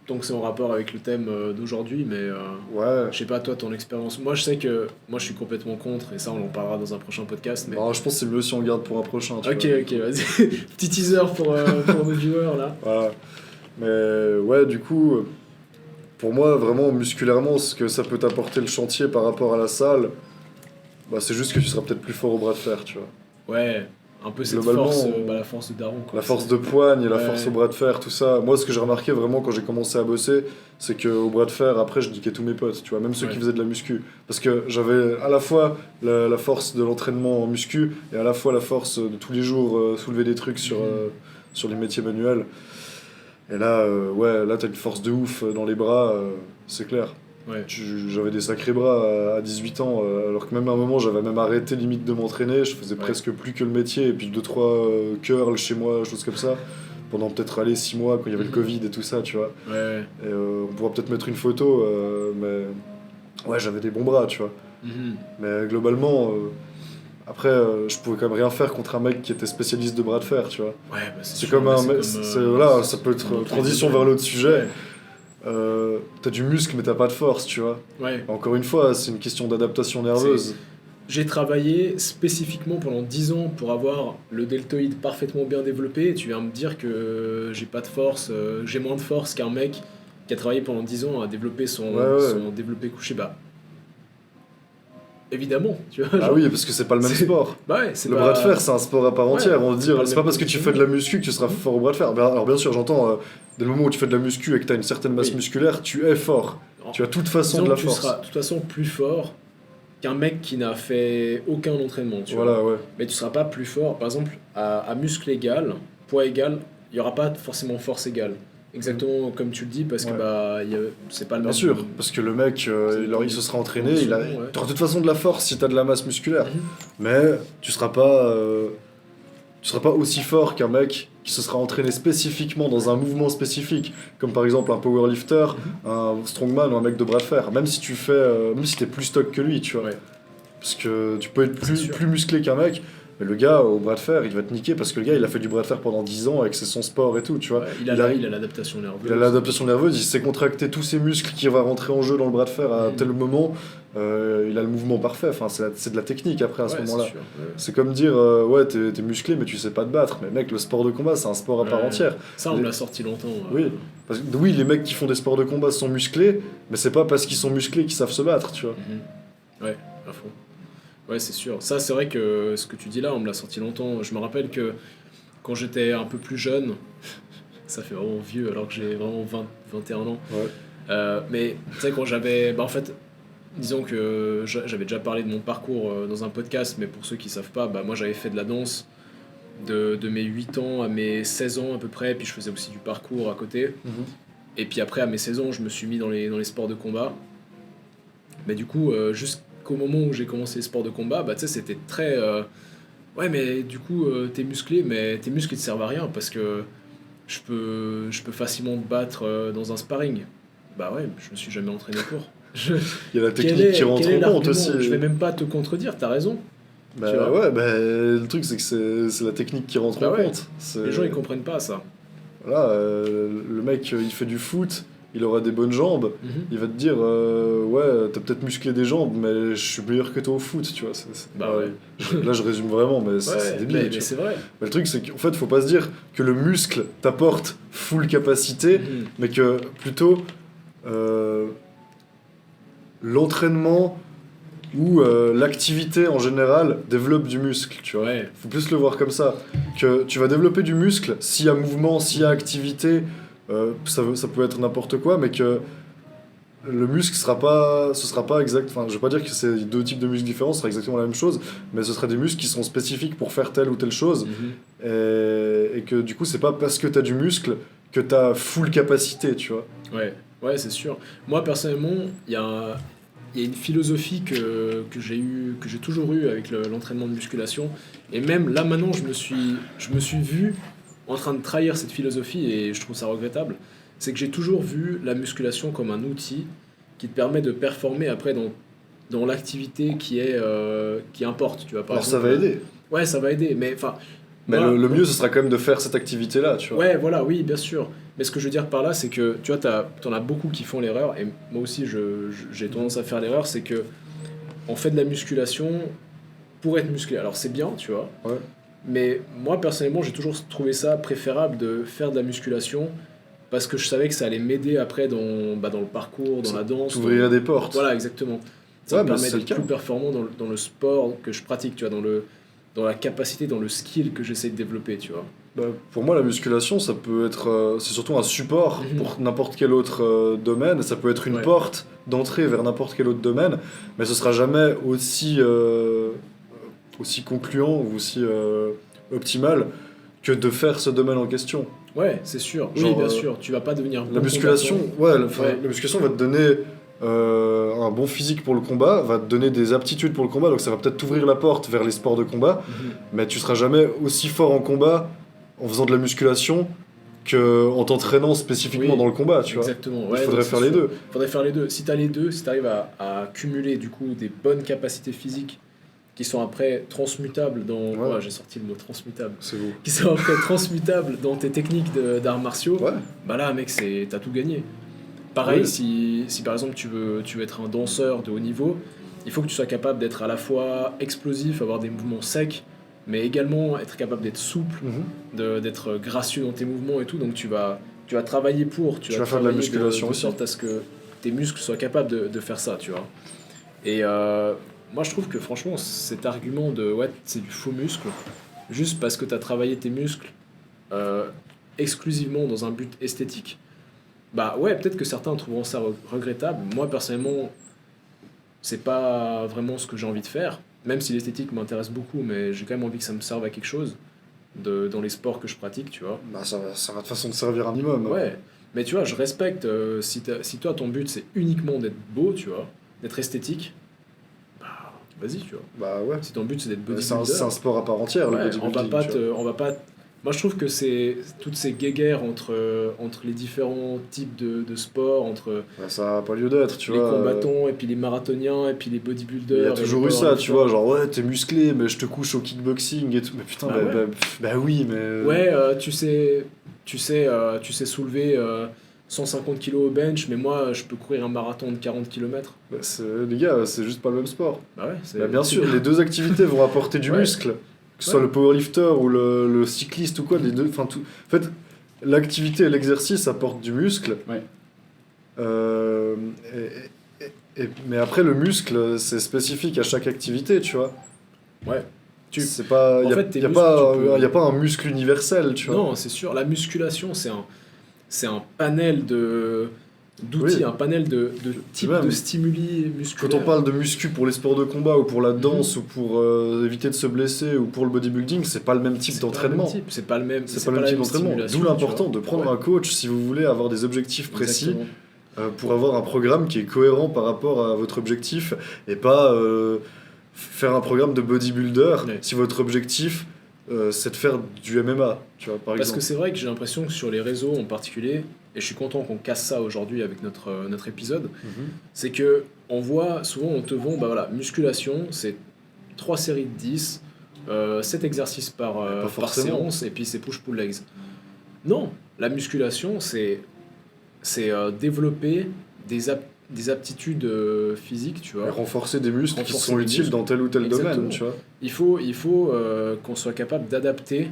donc c'est en rapport avec le thème d'aujourd'hui, mais Ouais. je sais pas, toi, ton expérience. Moi, je sais que moi, je suis complètement contre, et ça, on en parlera dans un prochain podcast, mais. Bon, je pense que c'est mieux si on le garde pour un prochain, tu Ok, vois. ok, vas-y. Petit teaser pour nos viewers, là. Voilà. Mais ouais, du coup, pour moi, vraiment, musculairement, ce que ça peut t'apporter le chantier par rapport à la salle, bah, c'est juste que tu seras peut-être plus fort au bras de fer, tu vois. Ouais, un peu cette Globalement, force, bah, la force de Daron, quoi. la force de poigne et la Ouais, force au bras de fer, tout ça. Moi, ce que j'ai remarqué vraiment quand j'ai commencé à bosser, c'est qu'au bras de fer, après, je niquais tous mes potes, tu vois, même ceux ouais. qui faisaient de la muscu. Parce que j'avais à la fois la force de l'entraînement en muscu et à la fois la force de tous les jours soulever des trucs sur les métiers manuels. Et là, ouais, là, t'as une force de ouf dans les bras, c'est clair. Ouais. J'avais des sacrés bras à 18 ans, alors que même à un moment, j'avais même arrêté limite de m'entraîner. Je faisais Ouais. presque plus que le métier, et puis 2-3 curls chez moi, choses comme ça, pendant peut-être aller 6 mois quand il y avait le Mhm. Covid et tout ça, tu vois. Ouais. Et on pourra peut-être mettre une photo, mais ouais, j'avais des bons bras, tu vois. Mhm. Mais globalement, après, je pouvais quand même rien faire contre un mec qui était spécialiste de bras de fer, tu vois. Ouais, bah c'est C'est sûr, comme mais un. c'est comme, Voilà, ça peut comme être dans tous les transition domaines. vers l'autre sujet. Ouais. T'as du muscle, mais t'as pas de force, tu vois. Ouais. Encore une fois, c'est une question d'adaptation nerveuse. J'ai travaillé spécifiquement pendant 10 ans pour avoir le deltoïde parfaitement bien développé, et tu viens me dire que j'ai pas de force, j'ai moins de force qu'un mec qui a travaillé pendant 10 ans à développer Ouais, ouais. son développé couché. Bah, évidemment, tu vois. Ah genre, oui, parce que c'est pas le même c'est- sport. Bah ouais, c'est Le pas. bras de fer, c'est un sport à part Ouais, entière. On va c'est dire, pas le c'est même pas parce que tu fais de la muscu que tu seras fort au bras de fer. Alors bien sûr, j'entends, dès le moment où tu fais de la muscu et que tu as une certaine masse Oui. musculaire, tu es fort. Tu as toute façon Disons de la que tu force. seras de toute façon plus fort qu'un mec qui n'a fait aucun entraînement, tu vois. Voilà, ouais. Mais tu seras pas plus fort. Par exemple, à muscle égal, poids égal, il y aura pas forcément force égale. Exactement comme tu le dis, parce que Ouais. bah, c'est pas le Bien même. sûr, parce que le mec, C'est il se sera entraîné, il a... conditionnement, ouais. t'auras de toute façon de la force si t'as de la masse musculaire. Mhm. Mais tu seras pas aussi fort qu'un mec qui se sera entraîné spécifiquement dans un mouvement spécifique, comme par exemple un powerlifter, un strongman ou un mec de bras de fer. Même si tu fais, même si t'es plus stock que lui, tu vois. Ouais. Parce que tu peux être C'est sûr. plus musclé qu'un mec, mais le gars au bras de fer, il va te niquer parce que le gars, il a fait du bras de fer pendant 10 ans avec c'est son sport et tout, tu vois. Ouais, il a l'adaptation nerveuse. Il a l'adaptation nerveuse, il sait contracter tous ses muscles qui va rentrer en jeu dans le bras de fer à Mhm. tel moment. Il a le mouvement parfait, enfin, c'est de la technique après à ce Ouais, moment-là. c'est sûr, ouais. C'est comme dire, ouais, t'es musclé mais tu sais pas te battre. Mais mec, le sport de combat, c'est un sport à part Ouais. entière. Ça, on me l'a sorti longtemps. Oui. Parce que, oui, les mecs qui font des sports de combat sont musclés, mais c'est pas parce qu'ils sont musclés qu'ils savent se battre, tu vois. Mhm. Ouais, à fond. Ouais, c'est sûr. Ça, c'est vrai que ce que tu dis là, on me l'a sorti longtemps. Je me rappelle que quand j'étais un peu plus jeune, ça fait vraiment vieux alors que j'ai vraiment 21 ans. Ouais. Mais tu sais, quand j'avais. Bah, en fait, disons que j'avais déjà parlé de mon parcours dans un podcast, mais pour ceux qui savent pas, bah, moi j'avais fait de la danse de mes 8 ans à mes 16 ans à peu près, puis je faisais aussi du parcours à côté. Mhm. Et puis après, à mes 16 ans, je me suis mis dans les sports de combat. Mais du coup, jusqu'au moment où j'ai commencé les sports de combat, bah, tu sais, c'était très... ouais, mais du coup, t'es musclé, mais tes muscles, ils te servent à rien parce que je peux facilement te battre dans un sparring. Bah ouais, je me suis jamais entraîné pour. Je- Il y a la Quel technique qui est, rentre quel est en compte l'argument? aussi. Je vais même pas te contredire, t'as raison. Tu Bah vois. ouais, bah, le truc c'est que c'est la technique qui rentre Bah en ouais. compte. Les gens, ils comprennent pas ça. Voilà, le mec il fait du foot, il aura des bonnes jambes, Mhm. il va te dire ouais, t'as peut-être musclé des jambes, mais je suis meilleur que toi au foot, tu vois. Bah ouais. Là je résume vraiment, mais c'est Ouais, débile. mais Tu vois. c'est vrai. Mais le truc c'est qu'en fait, faut pas se dire que le muscle t'apporte full capacité, Mhm. mais que plutôt euh, l'entraînement ou l'activité en général développe du muscle, tu vois. Ouais. Faut plus le voir comme ça. Que tu vas développer du muscle s'il y a mouvement, s'il y a activité, ça peut être n'importe quoi, mais que le muscle ce sera pas exact. Enfin, je vais pas dire que c'est deux types de muscles différents, ce sera exactement la même chose, mais ce sera des muscles qui sont spécifiques pour faire telle ou telle chose, Mhm. et que du coup, c'est pas parce que t'as du muscle que t'as full capacité, tu vois. Ouais, ouais, c'est sûr. Moi, personnellement, il y a une philosophie que j'ai toujours eue avec l'entraînement de musculation. Et même là, maintenant, je me suis vu en train de trahir cette philosophie et je trouve ça regrettable. C'est que j'ai toujours vu la musculation comme un outil qui te permet de performer après dans l'activité qui importe. Tu vois, par Alors ça exemple, va aider. Ouais, ça va aider. Mais enfin, Mais moi, le mieux, ce sera quand même de faire cette activité-là, tu vois. ouais, voilà, oui, bien sûr. Mais ce que je veux dire par là, c'est que tu vois, t'en as beaucoup qui font l'erreur, et moi aussi j'ai tendance à faire l'erreur, c'est que on fait de la musculation pour être musclé. Alors c'est bien, tu vois, Ouais. mais moi personnellement, j'ai toujours trouvé ça préférable de faire de la musculation parce que je savais que ça allait m'aider après dans le parcours, dans la danse. T'ouvrirais des portes. Voilà, exactement. Ça Ouais, me mais permet c'est le d'être cas. plus performant dans le sport que je pratique, tu vois, dans la capacité, dans le skill que j'essaie de développer, tu vois. Bah, pour moi, la musculation, ça peut être, c'est surtout un support Mhm. pour n'importe quel autre domaine. Ça peut être une Ouais. porte d'entrée vers n'importe quel autre domaine, mais ce sera jamais aussi concluant ou aussi optimal que de faire ce domaine en question. Ouais, c'est sûr. Genre, Oui, bien sûr. Tu vas pas devenir La bon musculation, combattant. ouais, Ouais. la musculation va te donner un bon physique pour le combat, va te donner des aptitudes pour le combat, donc ça va peut-être t'ouvrir la porte vers les sports de combat, Mhm. mais tu seras jamais aussi fort en combat en faisant de la musculation que en t'entraînant spécifiquement Oui, dans le combat, tu vois. exactement. Il Ouais, faudrait non, faire c'est les sûr. deux. Faudrait faire les deux. Si tu as les deux, si tu arrives à cumuler du coup des bonnes capacités physiques qui sont après transmutables dans. Ouais. Ouais, j'ai sorti le mot transmutable. C'est vous. Qui sont après transmutables dans tes techniques d'arts martiaux, Ouais. bah là, mec, t'as tout gagné. Pareil, Oui. si par exemple tu veux être un danseur de haut niveau, il faut que tu sois capable d'être à la fois explosif, avoir des mouvements secs, mais également être capable d'être souple, Mhm. d'être gracieux dans tes mouvements et tout. Donc tu vas travailler Tu vas faire de la travailler musculation de aussi. sorte à ce que tes muscles soient capables de faire ça, tu vois. Et moi, je trouve que franchement, cet argument de ouais, c'est du faux muscle, juste parce que tu as travaillé tes muscles euh, exclusivement dans un but esthétique, bah ouais, peut-être que certains trouveront ça regrettable. Moi, personnellement, c'est pas vraiment ce que j'ai envie de faire, même si l'esthétique m'intéresse beaucoup, mais j'ai quand même envie que ça me serve à quelque chose dans les sports que je pratique, tu vois. Bah, ça va de toute façon te servir un minimum. Ouais, mais tu vois, je respecte si toi, ton but, c'est uniquement d'être beau, tu vois, d'être esthétique, bah vas-y, tu vois. Bah ouais. Si ton but, c'est d'être C'est bodybuilder, un sport à part entière, le ouais, bodybuilding. Tu vois. on va pas. Moi, je trouve que c'est toutes ces guéguerres entre les différents types de sports, entre Ouais, ça n'a pas lieu d'être, tu les vois. combattants et puis les marathoniens et puis les bodybuilders. Il y a et toujours les eu ça, tu vois, powerlifters. genre ouais, t'es musclé, mais je te couche au kickboxing et tout. Mais putain, Bah bah, ouais. bah oui, mais. Ouais, tu sais soulever 150 kilos au bench, mais moi, je peux courir un marathon de 40 km. Bah, les gars, c'est juste pas le même sport. Bah ouais, c'est. Bah, bien sûr, les deux activités vont apporter du Ouais. muscle, que ce soit Ouais. le powerlifter ou le cycliste ou quoi, les deux, enfin tout. En fait, l'activité et l'exercice apportent du muscle. Ouais. Euh, mais après, le muscle, c'est spécifique à chaque activité, tu vois. Ouais. C'est pas, En y a, fait, tes y a muscles, pas, tu peux- y a pas un muscle universel, tu vois. Non, c'est sûr. La musculation, c'est un panel d'outils, Oui. un panel de types même, de stimuli Quand musculaires. on parle de muscu pour les sports de combat ou pour la Mhm. danse ou pour éviter de se blesser ou pour le bodybuilding, c'est pas le même type C'est pas le d'entraînement. même type, c'est pas le même, C'est pas le même la type même d'entraînement. stimulation, D'où tu l'important vois. de prendre Ouais. un coach si vous voulez avoir des objectifs précis. Exactement. pour avoir un programme qui est cohérent par rapport à votre objectif et pas faire un programme de bodybuilder Ouais. si votre objectif c'est de faire du MMA, tu vois, par Parce que exemple. c'est vrai que j'ai l'impression que sur les réseaux en particulier, et je suis content qu'on casse ça aujourd'hui avec notre épisode, Mhm. c'est que on voit, souvent on te vend, bah voilà, musculation, c'est 3 séries de 10, 7 exercices par forcément. séance, et puis c'est push-pull legs. Non, la musculation, c'est développer des aptitudes physiques, tu Et vois. renforcer des muscles qui Renforcer sont des utiles muscles. dans tel ou tel Exactement. domaine, tu vois. Il faut qu'on soit capable d'adapter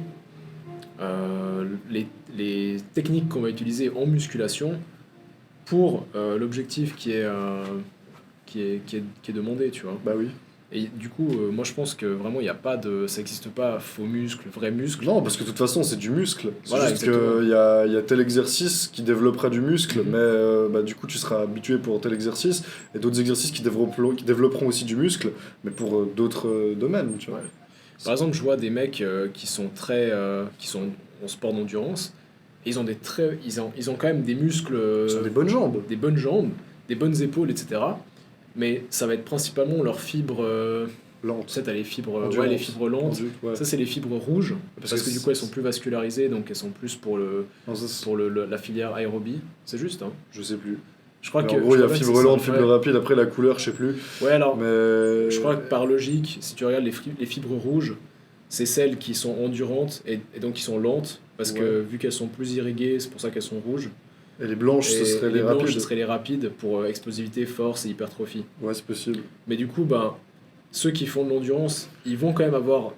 les techniques qu'on va utiliser en musculation pour l'objectif qui est demandé, tu vois. Bah oui. Et du coup, moi je pense que vraiment, il y a pas de, ça n'existe pas faux muscle, vrai muscle. Non, parce que de toute façon, c'est du muscle. C'est Voilà, juste exactement. qu'il y a tel exercice qui développera du muscle, Mhm. mais bah, du coup, tu seras habitué pour tel exercice, et d'autres exercices qui développeront aussi du muscle, mais pour d'autres domaines, tu vois. Ouais. Par exemple, je vois des mecs qui sont qui sont en sport d'endurance, et ils ont quand même des muscles, Ce sont des bonnes jambes. des bonnes jambes, des bonnes épaules, etc. Mais ça va être principalement leurs fibres. Lentes. Tu sais, t'as les fibres, Endurance. les fibres lentes. Ouais. Ça, c'est les fibres rouges, Parce parce que que du coup, elles sont plus vascularisées, donc elles sont plus pour Non, ça, c'est- la filière aérobie. C'est juste, hein. je sais plus. Je crois Mais que. en gros, il y je a crois que fibre c'est lente, ça, fibre ouais. rapide, après la couleur, je sais plus. Ouais, alors, Mais. je crois que par logique, si tu regardes les fibres rouges, c'est celles qui sont endurantes et donc qui sont lentes, parce que vu qu'elles sont plus irriguées, c'est pour ça qu'elles sont rouges. Et les blanches, ce Et serait les les blanches, rapides. ce seraient les rapides pour explosivité, force et hypertrophie. Ouais, c'est possible. Mais du coup, ben, ceux qui font de l'endurance, ils vont quand même avoir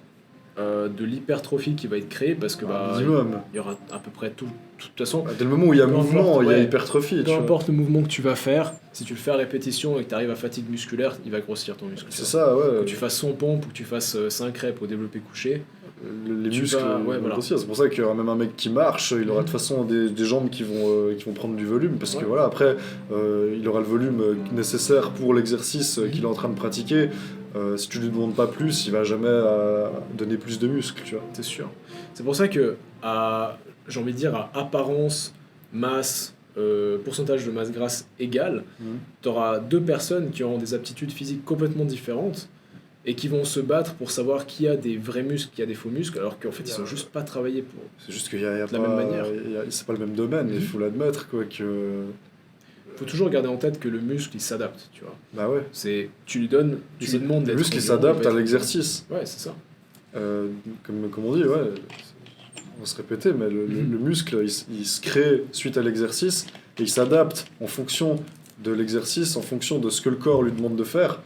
de l'hypertrophie qui va être créée parce que Un bah, minimum. il y aura à peu près tout. De toute façon, Bah, dès le moment où il y a Peu mouvement, importe, il y a ouais. hypertrophie. peu tu vois. importe le mouvement que tu vas faire, si tu le fais à répétition et que tu arrives à fatigue musculaire, il va grossir ton muscle. C'est ça, ouais. Que tu fasses 100 pompes ou que tu fasses 5 reps au développé couché. Les Tu muscles vas- vont ouais, voilà. grossir. C'est pour ça que même un mec qui marche, il aura de toute façon des jambes qui vont prendre du volume. Parce que Ouais. voilà, après, il aura le volume nécessaire pour l'exercice qu'il est en train de pratiquer. Si tu lui demandes pas plus, il va jamais donner plus de muscles, tu vois. C'est sûr. C'est pour ça que, j'ai envie de dire, à apparence, masse, pourcentage de masse grasse égale, tu auras deux personnes qui auront des aptitudes physiques complètement différentes et qui vont se battre pour savoir qui a des vrais muscles, qui a des faux muscles, alors qu'en fait, ils sont juste pas travaillés pour. C'est juste qu'il y a De la pas, même manière. c'est pas le même domaine, il faut l'admettre, quoi. Faut toujours garder en tête que le muscle, il s'adapte, tu vois. Bah ouais. Tu lui demandes Le d'être muscle, il endurant, s'adapte va à être l'exercice. endurant. Ouais, c'est ça. Comme on dit, ouais, on va se répéter, mais le muscle, il se crée suite à l'exercice et il s'adapte en fonction de l'exercice, en fonction de ce que le corps lui demande de faire.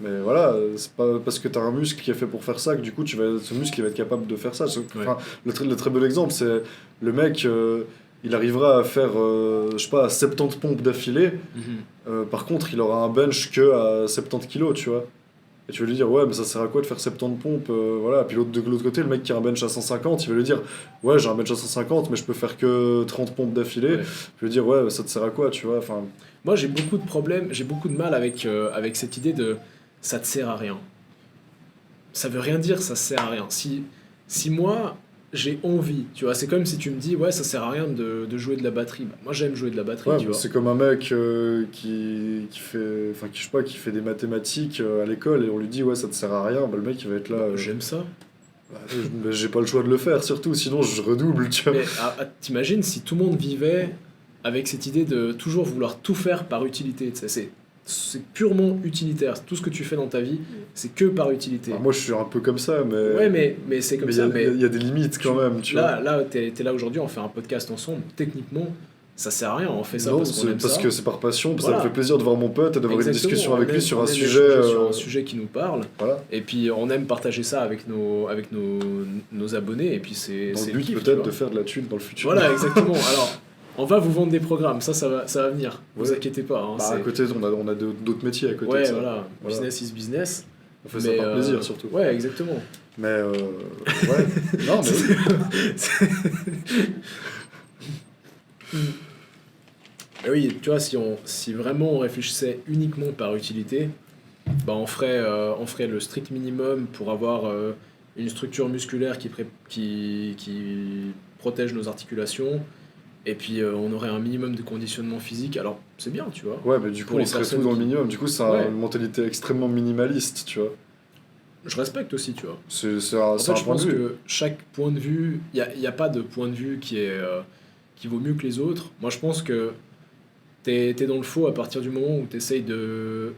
Mais voilà, c'est pas parce que tu as un muscle qui est fait pour faire ça que du coup ce muscle il va être capable de faire ça. Enfin, le très bon exemple, c'est le mec, il arrivera à faire, je sais pas, 70 pompes d'affilée. Par contre, il aura un bench que à 70 kilos, tu vois. Et tu vas lui dire, ouais, mais ça sert à quoi de faire 70 pompes voilà. Puis de l'autre côté, le mec qui a un bench à 150, il va lui dire, ouais, j'ai un bench à 150, mais je peux faire que 30 pompes d'affilée. Ouais. Je vais lui dire, ouais, ça te sert à quoi, tu vois. Enfin, Moi, j'ai beaucoup de problèmes, j'ai beaucoup de mal avec cette idée de ça te sert à rien. Ça veut rien dire, ça sert à rien. Si moi, j'ai envie, tu vois, c'est comme si tu me dis, ouais, ça sert à rien de jouer de la batterie. Bah, moi, j'aime jouer de la batterie, ouais, tu mais vois. c'est comme un mec qui fait, enfin, je sais pas, qui fait des mathématiques à l'école et on lui dit, ouais, ça te sert à rien. Bah, le mec, il va être là. J'aime ça. J'ai pas le choix de le faire, surtout, sinon je redouble, tu vois. Mais t'imagines si tout le monde vivait avec cette idée de toujours vouloir tout faire par utilité. Tu sais, c'est purement utilitaire. Tout ce que tu fais dans ta vie, c'est que par utilité. Alors, moi, je suis un peu comme ça, mais. Ouais, mais c'est comme mais ça. il y a des limites quand même, tu vois. Là, t'es là aujourd'hui, on fait un podcast ensemble. Techniquement, ça sert à rien. On fait ça Non, parce qu'on c'est aime parce ça. que c'est par passion, parce que Voilà. ça me fait plaisir de voir mon pote et d'avoir une Exactement, discussion avec on lui aime- sur on un aime sujet. échanger sur un sujet qui nous parle. Voilà. Et puis on aime partager ça avec nos abonnés. Et puis c'est Dans le c'est but kiff, tu peut-être vois. de faire de la thune dans le futur. Voilà, exactement. Alors, on va vous vendre des programmes. Ça va venir. Vous Ouais. inquiétez pas. Hein, Bah, à côté, on a d'autres métiers à côté ouais, de ça. voilà. Voilà. Business is business. On fait ça Mais, par plaisir surtout. Ouais, exactement. Mais ouais. Non, mais oui. Mais oui, tu vois, si vraiment on réfléchissait uniquement par utilité, bah on ferait le strict minimum pour avoir une structure musculaire qui protège nos articulations Et puis on aurait un minimum de conditionnement physique, alors c'est bien, tu vois. Ouais, mais du coup, Pour on les serait tout personnes dans le qui- minimum. Du coup, c'est Ouais. une mentalité extrêmement minimaliste, tu vois. Je respecte aussi, tu vois. C'est En c'est fait, un je point de pense vue. que chaque point de vue, y a pas de point de vue qui vaut mieux que les autres. Moi, je pense que t'es dans le faux à partir du moment où t'essayes de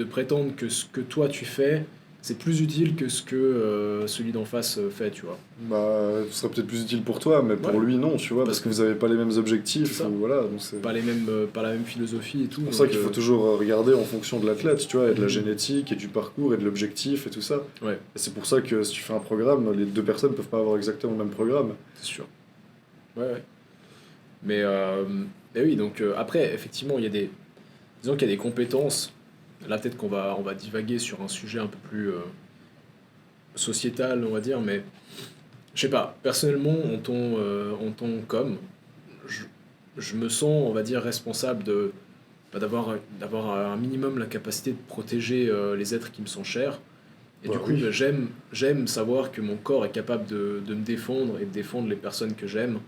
prétendre que ce que toi tu fais, c'est plus utile que ce que celui d'en face fait, tu vois. Bah, ce serait peut-être plus utile pour toi, mais pour Ouais. lui, non, tu vois, Parce parce que que vous avez pas les mêmes c'est objectifs, ça. ou voilà, donc c'est... Pas la même philosophie et tout. C'est pour ça donc, qu'il faut toujours regarder en fonction de l'athlète, tu vois, et de la Mhm. génétique, et du parcours, et de l'objectif, et tout ça. Ouais, Et c'est pour ça que si tu fais un programme, les deux personnes peuvent pas avoir exactement le même programme. c'est sûr. Ouais, ouais. Mais, mais oui, donc après, effectivement, il y a des. Disons qu'il y a des compétences. Là, peut-être on va divaguer sur un sujet un peu plus sociétal, on va dire, mais je sais pas, personnellement, en tant qu'homme, je, je me sens, on va dire, responsable d'avoir un minimum la capacité de protéger les êtres qui me sont chers. Et Bah du coup, oui. ben, j'aime savoir que mon corps est capable de me défendre et de défendre les personnes que j'aime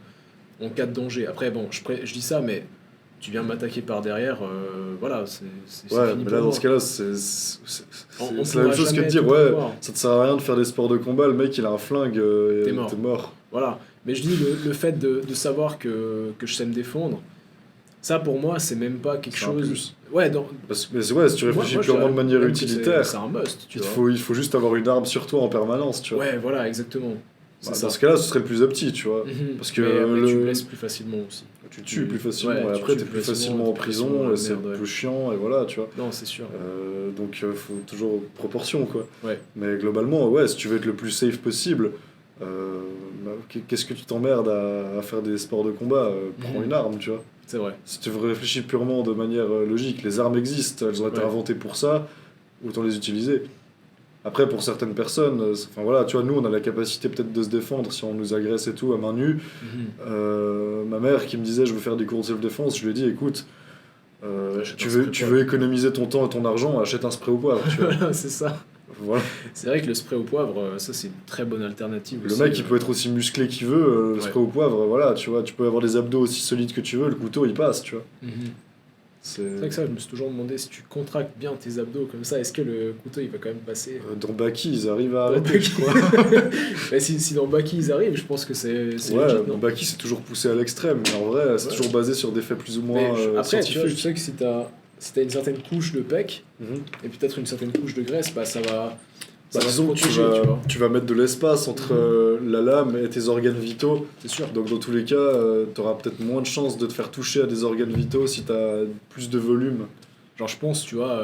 en cas de danger. Après, bon, je dis ça, mais tu viens m'attaquer par derrière, voilà, c'est Ouais, fini mais pour là, dans moi. ce cas-là, On c'est la même pourra chose que de jamais dire, tout ouais, prévoir. ça te sert à rien de faire des sports de combat, le mec, il a un flingue, T'es mort. t'es mort. Voilà. Mais je dis, le fait de savoir que je sais me défendre, ça pour moi, c'est même pas quelque C'est un chose. plus. Ouais, Mais ouais, si tu réfléchis moi, je purement dirais de manière même que c'est utilitaire, un must, tu vois. il faut juste avoir une arme sur toi en permanence, tu vois. Ouais, voilà, exactement. C'est Bah, ça. dans ce cas-là, ce serait le plus opti, tu vois. Mhm. Parce que Mais tu blesses plus facilement aussi. tu tues plus facilement, Ouais, et tu après, tues t'es plus facilement en t'es plus facilement prison, dans la et c'est merde, ouais. plus chiant, et voilà, tu vois. Non, c'est sûr. Donc, faut toujours proportion, quoi. Ouais. Mais globalement, ouais, si tu veux être le plus safe possible, bah, qu'est-ce que tu t'emmerdes à faire des sports de combat? Prends Mhm. une arme, tu vois. C'est vrai. Si tu réfléchis purement de manière logique, les armes existent, elles ont été Ouais. inventées pour ça, autant les utiliser. Après, pour certaines personnes, enfin voilà, tu vois, nous, on a la capacité peut-être de se défendre si on nous agresse et tout à main nue. Mhm. Ma mère qui me disait je veux faire des cours de self-défense, je lui ai dit écoute, Achète un spray tu poivre. veux économiser ton temps et ton argent, achète un spray au poivre, tu vois. Voilà, c'est ça. Voilà. C'est vrai que le spray au poivre, ça c'est une très bonne alternative Le aussi. mec, il peut être aussi musclé qu'il veut, le Ouais. spray au poivre, voilà, tu vois, tu peux avoir des abdos aussi solides que tu veux, le couteau, il passe, tu vois. Mhm. C'est... C'est vrai que ça, je me suis toujours demandé si tu contractes bien tes abdos comme ça, est-ce que le couteau il va quand même passer Dans Baki, ils arrivent à dans arrêter, Baki je crois. Mais si dans Baki ils arrivent, je pense que c'est Ouais, legit, dans non? Baki, c'est toujours poussé à l'extrême, mais en vrai, c'est Ouais. toujours basé sur des faits plus ou Mais moins après, tu vois, je scientifiques. sais que si t'as une certaine couche de pec Mhm. et peut-être une certaine couche de graisse, bah ça va Bah, te disons que tu protéger, tu vois. tu vas mettre de l'espace entre la lame et tes organes vitaux. C'est sûr. Donc dans tous les cas, tu auras peut-être moins de chances de te faire toucher à des organes vitaux si tu as plus de volume. Genre je pense, tu vois,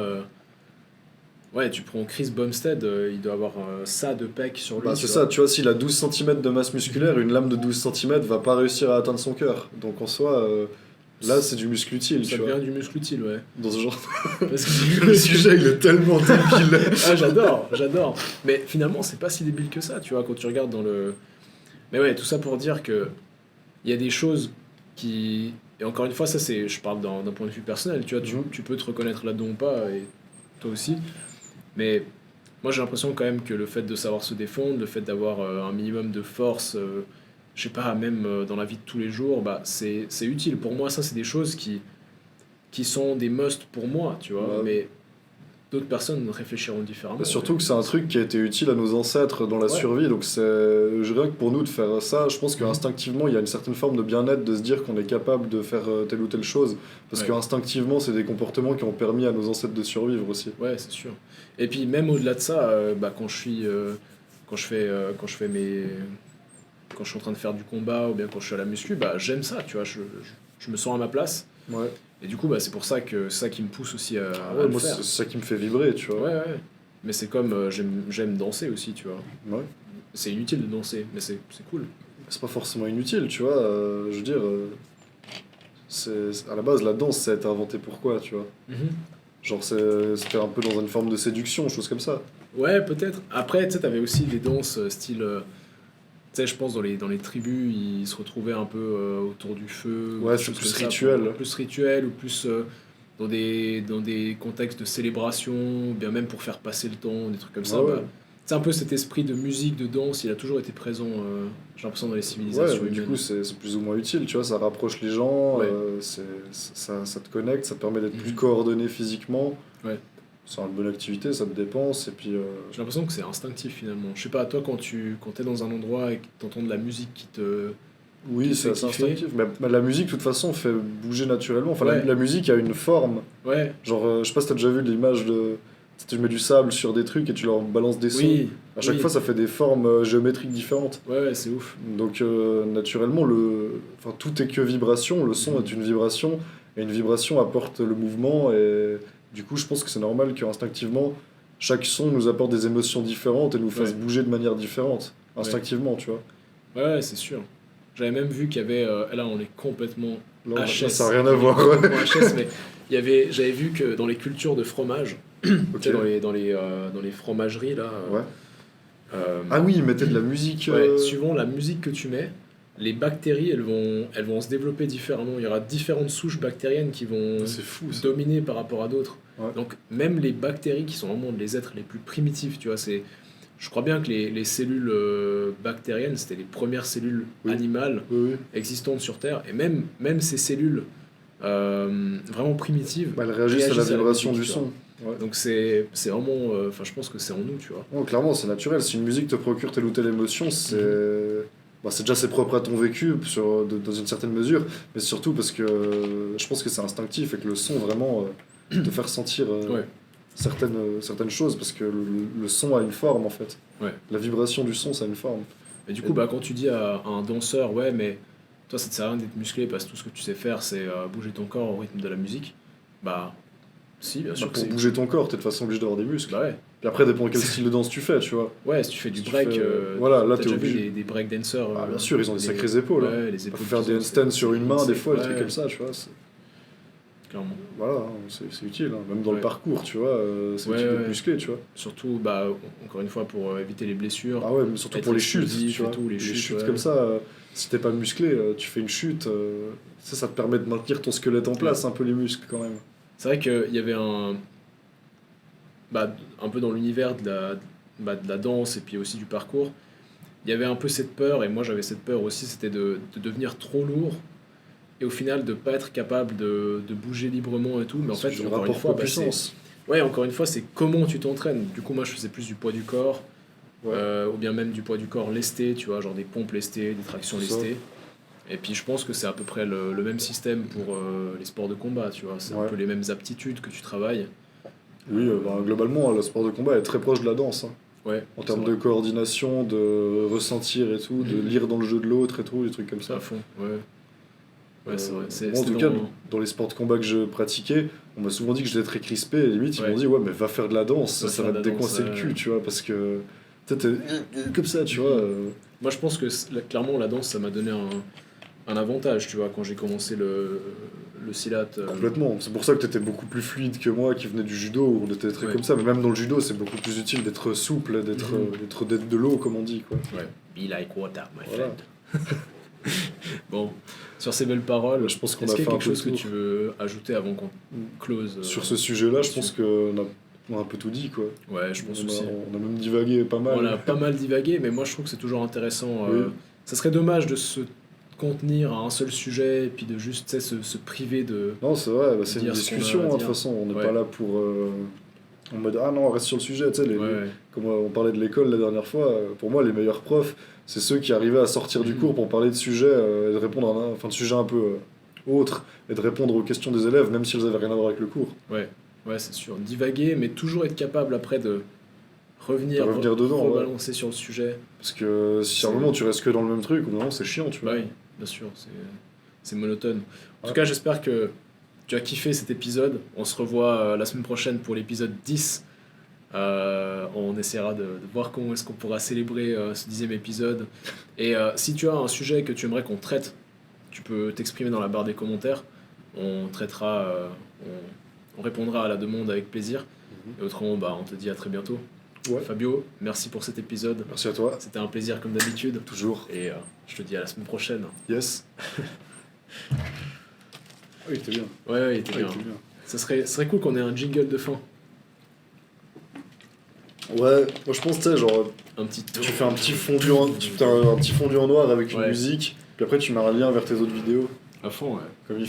ouais, tu prends Chris Bumstead, il doit avoir ça de pec sur lui. Bah, tu c'est vois. ça, tu vois, s'il a 12 cm de masse musculaire, une lame de 12 cm va pas réussir à atteindre son cœur. Donc en soi, là c'est du muscle utile, Ça tu vois. devient du muscle utile, ouais. Dans ce genre, Parce que le sujet il est tellement débile. Ah, j'adore. Mais finalement, c'est pas si débile que ça, tu vois, quand tu regardes dans le. Mais ouais, tout ça pour dire que il y a des choses qui. Et encore une fois, ça, c'est. Je parle d'un point de vue personnel, tu vois, Mhm. tu peux te reconnaître là-dedans ou pas, et toi aussi. Mais moi, j'ai l'impression quand même que le fait de savoir se défendre, le fait d'avoir un minimum de force, je sais pas, même dans la vie de tous les jours, bah, c'est utile. Pour moi, ça, c'est des choses qui sont des must pour moi, tu vois, Ouais. mais d'autres personnes réfléchiront différemment. Bah, surtout que c'est un truc qui a été utile à nos ancêtres dans la Ouais. survie, donc c'est rien que pour nous de faire ça, je pense Mhm. qu'instinctivement il y a une certaine forme de bien-être de se dire qu'on est capable de faire telle ou telle chose, parce Ouais. qu'instinctivement c'est des comportements qui ont permis à nos ancêtres de survivre aussi. Ouais, c'est sûr. Et puis même au-delà de ça, bah, quand je suis en train de faire du combat ou bien quand je suis à la muscu, bah j'aime ça, tu vois, je me sens à ma place. Ouais. Et du coup, bah c'est pour ça que c'est ça qui me pousse aussi à Ouais, le moi faire. c'est ça qui me fait vibrer, tu vois. Ouais, ouais. Mais c'est comme j'aime danser aussi, tu vois. Ouais. C'est inutile de danser, mais c'est cool. C'est pas forcément inutile, tu vois, je veux dire, à la base la danse ça a été inventé pour quoi, tu vois. Genre c'était un peu dans une forme de séduction, chose comme ça. Ouais, peut-être. Après, tu sais, t'avais aussi des danses style. Tu sais, je pense dans les tribus, ils se retrouvaient un peu autour du feu. ou Ouais, des c'est choses plus comme ça, rituel. plus rituel, ou plus dans des contextes de célébration, ou bien même pour faire passer le temps, des trucs comme ça. Ah ouais. Bah, c'est un peu cet esprit de musique, de danse, il a toujours été présent, j'ai l'impression, dans les civilisations Ouais, mais du humaines. coup, c'est plus ou moins utile, tu vois, ça rapproche les gens, Ouais. ça te connecte, ça te permet d'être plus Mhm. coordonné physiquement. Ouais. C'est une bonne activité, ça te dépense, et puis... J'ai l'impression que c'est instinctif finalement. Je sais pas, toi quand t'es dans un endroit et que t'entends de la musique qui oui, te c'est fait assez kiffer. instinctif. Mais la musique, de toute façon, fait bouger naturellement. Enfin, Ouais, la musique a une forme. ouais, Genre, je sais pas si t'as déjà vu l'image de... Tu mets du sable sur des trucs et tu leur balances des sons. oui, À chaque oui. fois, ça fait des formes géométriques différentes. Ouais, ouais, c'est ouf. Donc, naturellement, enfin, tout est que vibration. Le son Mhm. est une vibration. Et une vibration apporte le mouvement. Et du coup, je pense que c'est normal qu'instinctivement, chaque son nous apporte des émotions différentes et nous fasse Ouais, bouger de manière différente. ouais, Instinctivement, tu vois. ouais, ouais, c'est sûr. J'avais même vu qu'il y avait, là on est complètement Là, ça n'a HS, rien à on est voir. Ouais. complètement HS, mais j'avais vu que dans les cultures de fromage, tu Ok. sais, dans les fromageries là, Ouais. euh, Ah oui, ils mettaient de la musique. ouais, suivant la musique que tu mets, les bactéries elles vont se développer différemment. Il y aura différentes souches bactériennes qui vont C'est fou ça. dominer par rapport à d'autres. Ouais. Donc même les bactéries qui sont vraiment les êtres les plus primitifs, tu vois, je crois bien que les cellules bactériennes, c'était les premières cellules Oui. animales Oui, oui. existantes sur Terre, et même ces cellules vraiment primitives Bah, elles réagissent à la vibration musique, du tu vois. son. Ouais. Donc c'est vraiment, enfin je pense que c'est en nous, tu vois. Non, clairement, c'est naturel. Si une musique te procure telle ou telle émotion, c'est déjà c'est propre à ton vécu dans une certaine mesure, mais surtout parce que je pense que c'est instinctif et que le son vraiment te fait ressentir Ouais, certaines choses parce que le son a une forme en fait. ouais. La vibration du son, ça a une forme. Et du coup, bah, quand tu dis à un danseur, ouais, mais toi, ça te sert à rien d'être musclé parce que tout ce que tu sais faire, c'est bouger ton corps au rythme de la musique. Bah, si, bien Bah, sûr que pour c'est bouger utile. ton corps, t'es de toute façon obligé d'avoir des muscles. Bah ouais. Puis après, dépend quel style de danse tu fais, tu vois. Ouais, si tu fais du Si tu break, fais- voilà, là t'as t'es déjà vu obligé. des break dancers. Ah, bien sûr, ils ont des sacrées épaules. Hein. Ouais, les Faut épaules faire qu'ils des ont, handstands sur une main, des fois, des ouais, trucs comme ça, tu vois. clairement. Voilà, hein, c'est utile. Hein. Même dans le Ouais. parcours, tu vois, c'est Ouais, utile d'être ouais. musclé, tu vois. Surtout, bah, encore une fois, pour éviter les blessures. Ah ouais, mais surtout Être pour les chutes, explosif tu vois. et tout, les chutes, ouais. comme ça, si t'es pas musclé, tu fais une chute, ça te permet de maintenir ton squelette en place, un peu les muscles quand même. C'est vrai qu'il y avait un peu dans l'univers de la danse et puis aussi du parcours, il y avait un peu cette peur, et moi j'avais cette peur aussi, c'était de devenir trop lourd et au final de pas être capable de bouger librement et tout. Mais en C'est fait, du encore une rapport fois, poids-puissance. ouais, encore une fois, c'est comment tu t'entraînes. Du coup, moi je faisais plus du poids du corps, Ouais. ou bien même du poids du corps lesté, tu vois, genre des pompes lestées, des tractions C'est ça. lestées. Et puis je pense que c'est à peu près le même système pour les sports de combat, tu vois. C'est un Ouais. peu les mêmes aptitudes que tu travailles. Oui, globalement, le sport de combat est très proche de la danse. Hein. Ouais, En c'est termes vrai. de coordination, de ressentir et tout, de Mhm. lire dans le jeu de l'autre et tout, des trucs comme À ça. fond, ouais. Ouais, c'est vrai. Moi, en C'était tout cas, dans... dans les sports de combat que je pratiquais, on m'a souvent dit que j'étais très crispé. Et limite, ils Ouais. m'ont dit, ouais, mais va faire de la danse, Va ça faire va de te la danse, décoincer le cul, tu vois, parce que tu sais, t'es comme ça, tu vois. Moi, je pense que clairement, la danse, ça m'a donné un avantage, tu vois, quand j'ai commencé le silat. Complètement. C'est pour ça que t'étais beaucoup plus fluide que moi qui venais du judo, où on était très Ouais. comme ça. Mais même dans le judo, c'est beaucoup plus utile d'être souple, d'être de l'eau, comme on dit, quoi. Ouais. Be like water, my Voilà. friend. Bon, sur ces belles paroles, Je pense qu'on est-ce a qu'il y a fait un quelque peu le chose que tour. tu veux ajouter avant qu'on close Sur ce sujet-là, je là-dessus. pense qu'on a un peu tout dit, quoi. Ouais, je pense On aussi. on a même divagué pas mal. On a pas mal divagué, mais moi je trouve que c'est toujours intéressant. Oui. Ça serait dommage de se contenir à un seul sujet et puis de juste tu sais, se priver de. Non, c'est vrai, c'est une dire ce qu'on a discussion, à hein, de toute dire. façon. On n'est Ouais. pas là pour. En mode, ah non, on reste sur le sujet. Tu sais, Ouais, comme on parlait de l'école la dernière fois, pour moi, les meilleurs profs, c'est ceux qui arrivaient à sortir du Mhm. cours pour parler de sujets et de répondre enfin, de sujets un peu autres et de répondre aux questions des élèves, même si elles avaient rien à voir avec le cours. ouais, ouais, c'est sûr. Divaguer, mais toujours être capable après de revenir, De revenir dedans, ouais. rebalancer sur le sujet. Parce que si à un C'est- moment tu restes que dans le même truc, au bout d'un moment, c'est chiant, tu vois. Bah oui, bien sûr, c'est monotone. En Ouais. tout cas, j'espère que tu as kiffé cet épisode. On se revoit la semaine prochaine pour l'épisode 10. On essaiera de voir comment est-ce qu'on pourra célébrer ce 10e épisode. Et si tu as un sujet que tu aimerais qu'on traite, tu peux t'exprimer dans la barre des commentaires. On traitera, on répondra à la demande avec plaisir. Mhm. Et autrement, bah, on te dit à très bientôt. Ouais. Fabio, merci pour cet épisode. Merci à toi. C'était un plaisir comme d'habitude. Toujours. Et je te dis à la semaine prochaine. Yes. Ah oui, t'es bien. Ouais, il était Ah, bien. il était bien. Ça serait cool qu'on ait un jingle de fin. Ouais, moi je pense, tu sais, genre, Un petit tu fais un petit fondu un petit fondu en noir avec une Ouais. musique, puis après tu mets un lien vers tes autres vidéos. À fond, ouais. Comme ils